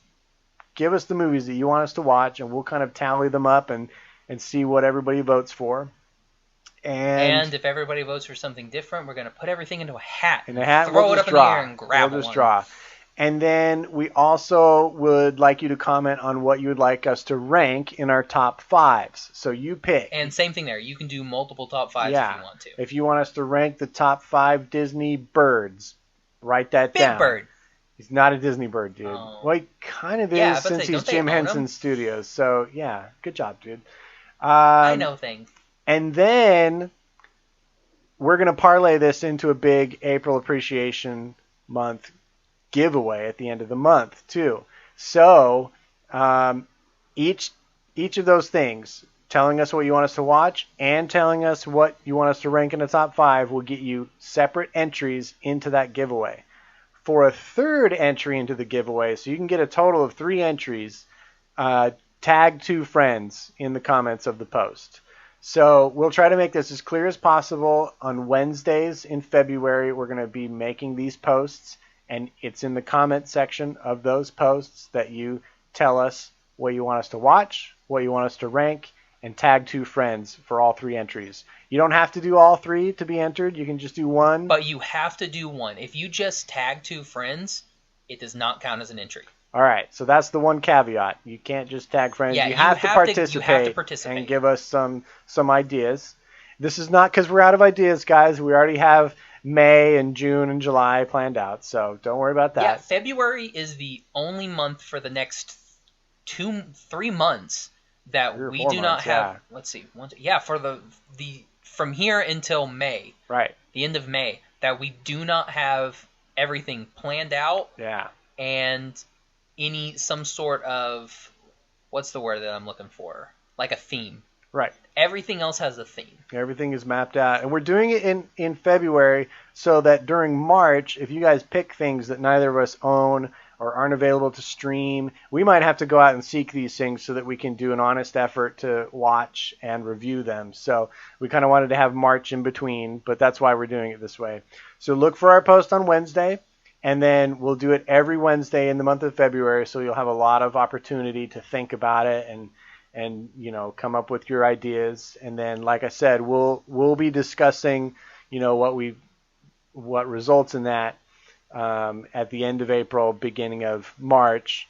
give us the movies that you want us to watch, and we'll kind of tally them up and see what everybody votes for. And if everybody votes for something different, we're going to put everything into a hat. In a hat, throw we'll it just up draw. in the air and grab we'll just one. draw. And then we also would like you to comment on what you would like us to rank in our top 5s. So you pick. And same thing there. You can do multiple top 5s if you want to. If you want us to rank the top 5 Disney birds, write that down. Big Bird. He's not a Disney bird, dude. Oh. Well, he kind of is since he's Jim Henson's studios. So, yeah, good job, dude. I know things. And then we're going to parlay this into a big April Appreciation Month giveaway at the end of the month, too. So, each of those things, telling us what you want us to watch and telling us what you want us to rank in the top 5, will get you separate entries into that giveaway. For a third entry into the giveaway, so you can get a total of 3 entries, tag 2 friends in the comments of the post. So we'll try to make this as clear as possible. On Wednesdays in February, we're going to be making these posts, and it's in the comment section of those posts that you tell us what you want us to watch, what you want us to rank, and tag 2 friends for all 3 entries. You don't have to do all 3 to be entered. You can just do 1. But you have to do 1. If you just tag 2 friends, it does not count as an entry. All right, so that's the one caveat. You can't just tag friends. Yeah, you have to participate and give us some ideas. This is not because we're out of ideas, guys. We already have May and June and July planned out, so don't worry about that. Yeah, February is the only month for the next 2-3 months that we do not have. Yeah. Let's see. For the from here until May. Right. The end of May, that we do not have everything planned out. Yeah. And some sort of, what's the word that I'm looking for? Like a theme. Right. Everything else has a theme. Everything is mapped out. And we're doing it in February so that during March, if you guys pick things that neither of us own or aren't available to stream, we might have to go out and seek these things so that we can do an honest effort to watch and review them. So we kind of wanted to have March in between, but that's why we're doing it this way. So look for our post on Wednesday. And then we'll do it every Wednesday in the month of February, so you'll have a lot of opportunity to think about it and come up with your ideas. And then, like I said, we'll be discussing what results in that at the end of April, beginning of March,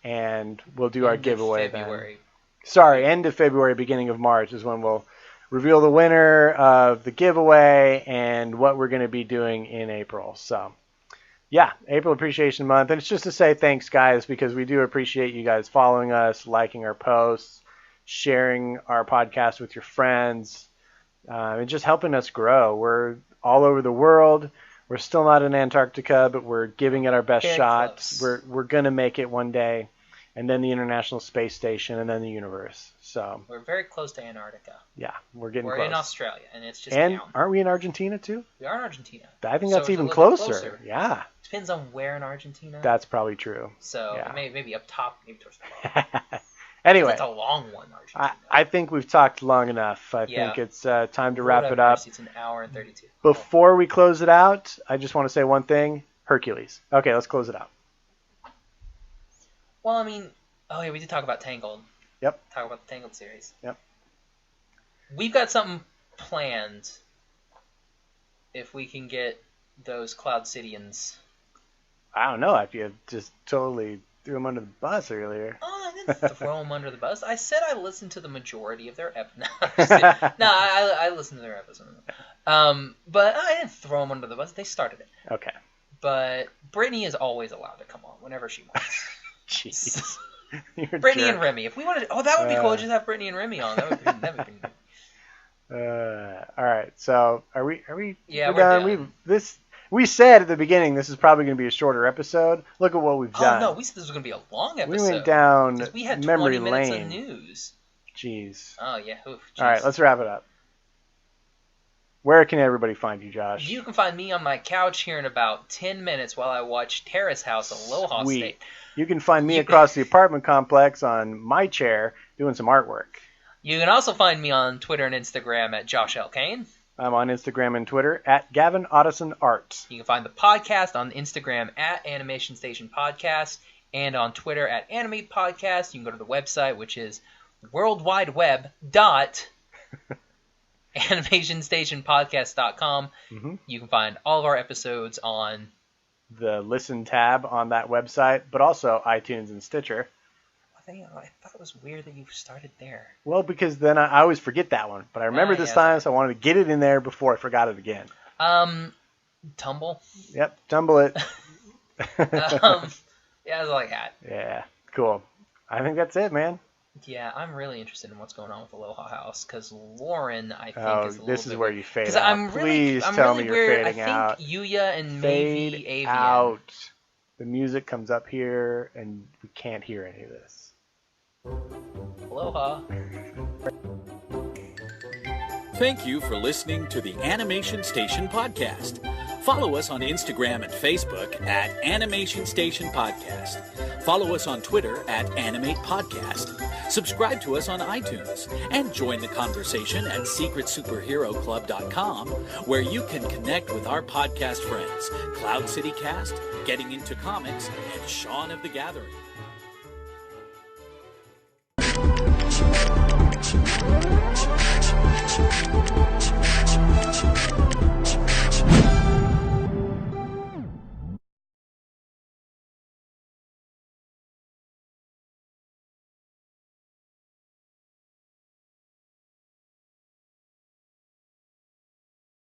and we'll do our giveaway then. Sorry, end of February, beginning of March is when we'll reveal the winner of the giveaway and what we're going to be doing in April. So. Yeah, April Appreciation Month. And it's just to say thanks, guys, because we do appreciate you guys following us, liking our posts, sharing our podcast with your friends, and just helping us grow. We're all over the world. We're still not in Antarctica, but we're giving it our best shot. We're going to make it one day, and then the International Space Station, and then the universe. So we're very close to Antarctica. Yeah, we're getting close. We're in Australia, and it's just And down. Aren't we in Argentina, too? We are in Argentina. I think that's even closer. Yeah. Depends on where in Argentina. That's probably true. So yeah. maybe up top, maybe towards the bottom. Anyway. It's a long one, Argentina. I think we've talked long enough. I think it's time to wrap it up. It's an hour and 32. Before we close it out, I just want to say one thing. Hercules. Okay, let's close it out. Well, I mean, we did talk about Tangled. Yep. Talk about the Tangled series. Yep. We've got something planned if we can get those Cloud Cityans. I don't know if you just totally threw them under the bus earlier. Oh, I didn't throw them under the bus. I said I listened to the majority of their episodes. No, I listened to their episodes. But I didn't throw them under the bus. They started it. Okay. But Brittany is always allowed to come on whenever she wants. Jeez. Brittany and Remy. If we wanted, that would be cool. Just have Brittany and Remy on. That would be all right. So are we? Yeah, we're done. This We said at the beginning this is probably going to be a shorter episode. Look at what we've done. Oh no, we said this was going to be a long episode. We went down we had memory 20 minutes lane. of news. Jeez. Oh yeah. Oof, All right, let's wrap it up. Where can everybody find you, Josh? You can find me on my couch here in about 10 minutes while I watch Terrace House Aloha Sweet. State. You can find me across the apartment complex on my chair doing some artwork. You can also find me on Twitter and Instagram at Josh L. Kane. I'm on Instagram and Twitter at Gavin Otteson Art. You can find the podcast on Instagram at Animation Station Podcast and on Twitter at Animate Podcast. You can go to the website, which is worldwideweb.animationstationpodcast.com. Mm-hmm. You can find all of our episodes on the Listen tab on that website, but also iTunes and Stitcher. I thought it was weird that you started there. Well, because then I always forget that one. But I remember this time, so I wanted to get it in there before I forgot it again. Tumble. Yep, tumble it. Yeah, that's all I got. Yeah, cool. I think that's it, man. Yeah, I'm really interested in what's going on with Aloha House because Lauren, I think, is a little this is bit where weird. you fade 'Cause out. Please tell me you're fading out. I think Yuya and Fade maybe Avian. out. The music comes up here, and we can't hear any of this. Aloha. Thank you for listening to the Animation Station Podcast. Follow us on Instagram and Facebook at Animation Station Podcast. Follow us on Twitter at Animate Podcast. Subscribe to us on iTunes. And join the conversation at SecretSuperheroClub.com, where you can connect with our podcast friends, Cloud City Cast, Getting Into Comics, and Shaun of the Gathering.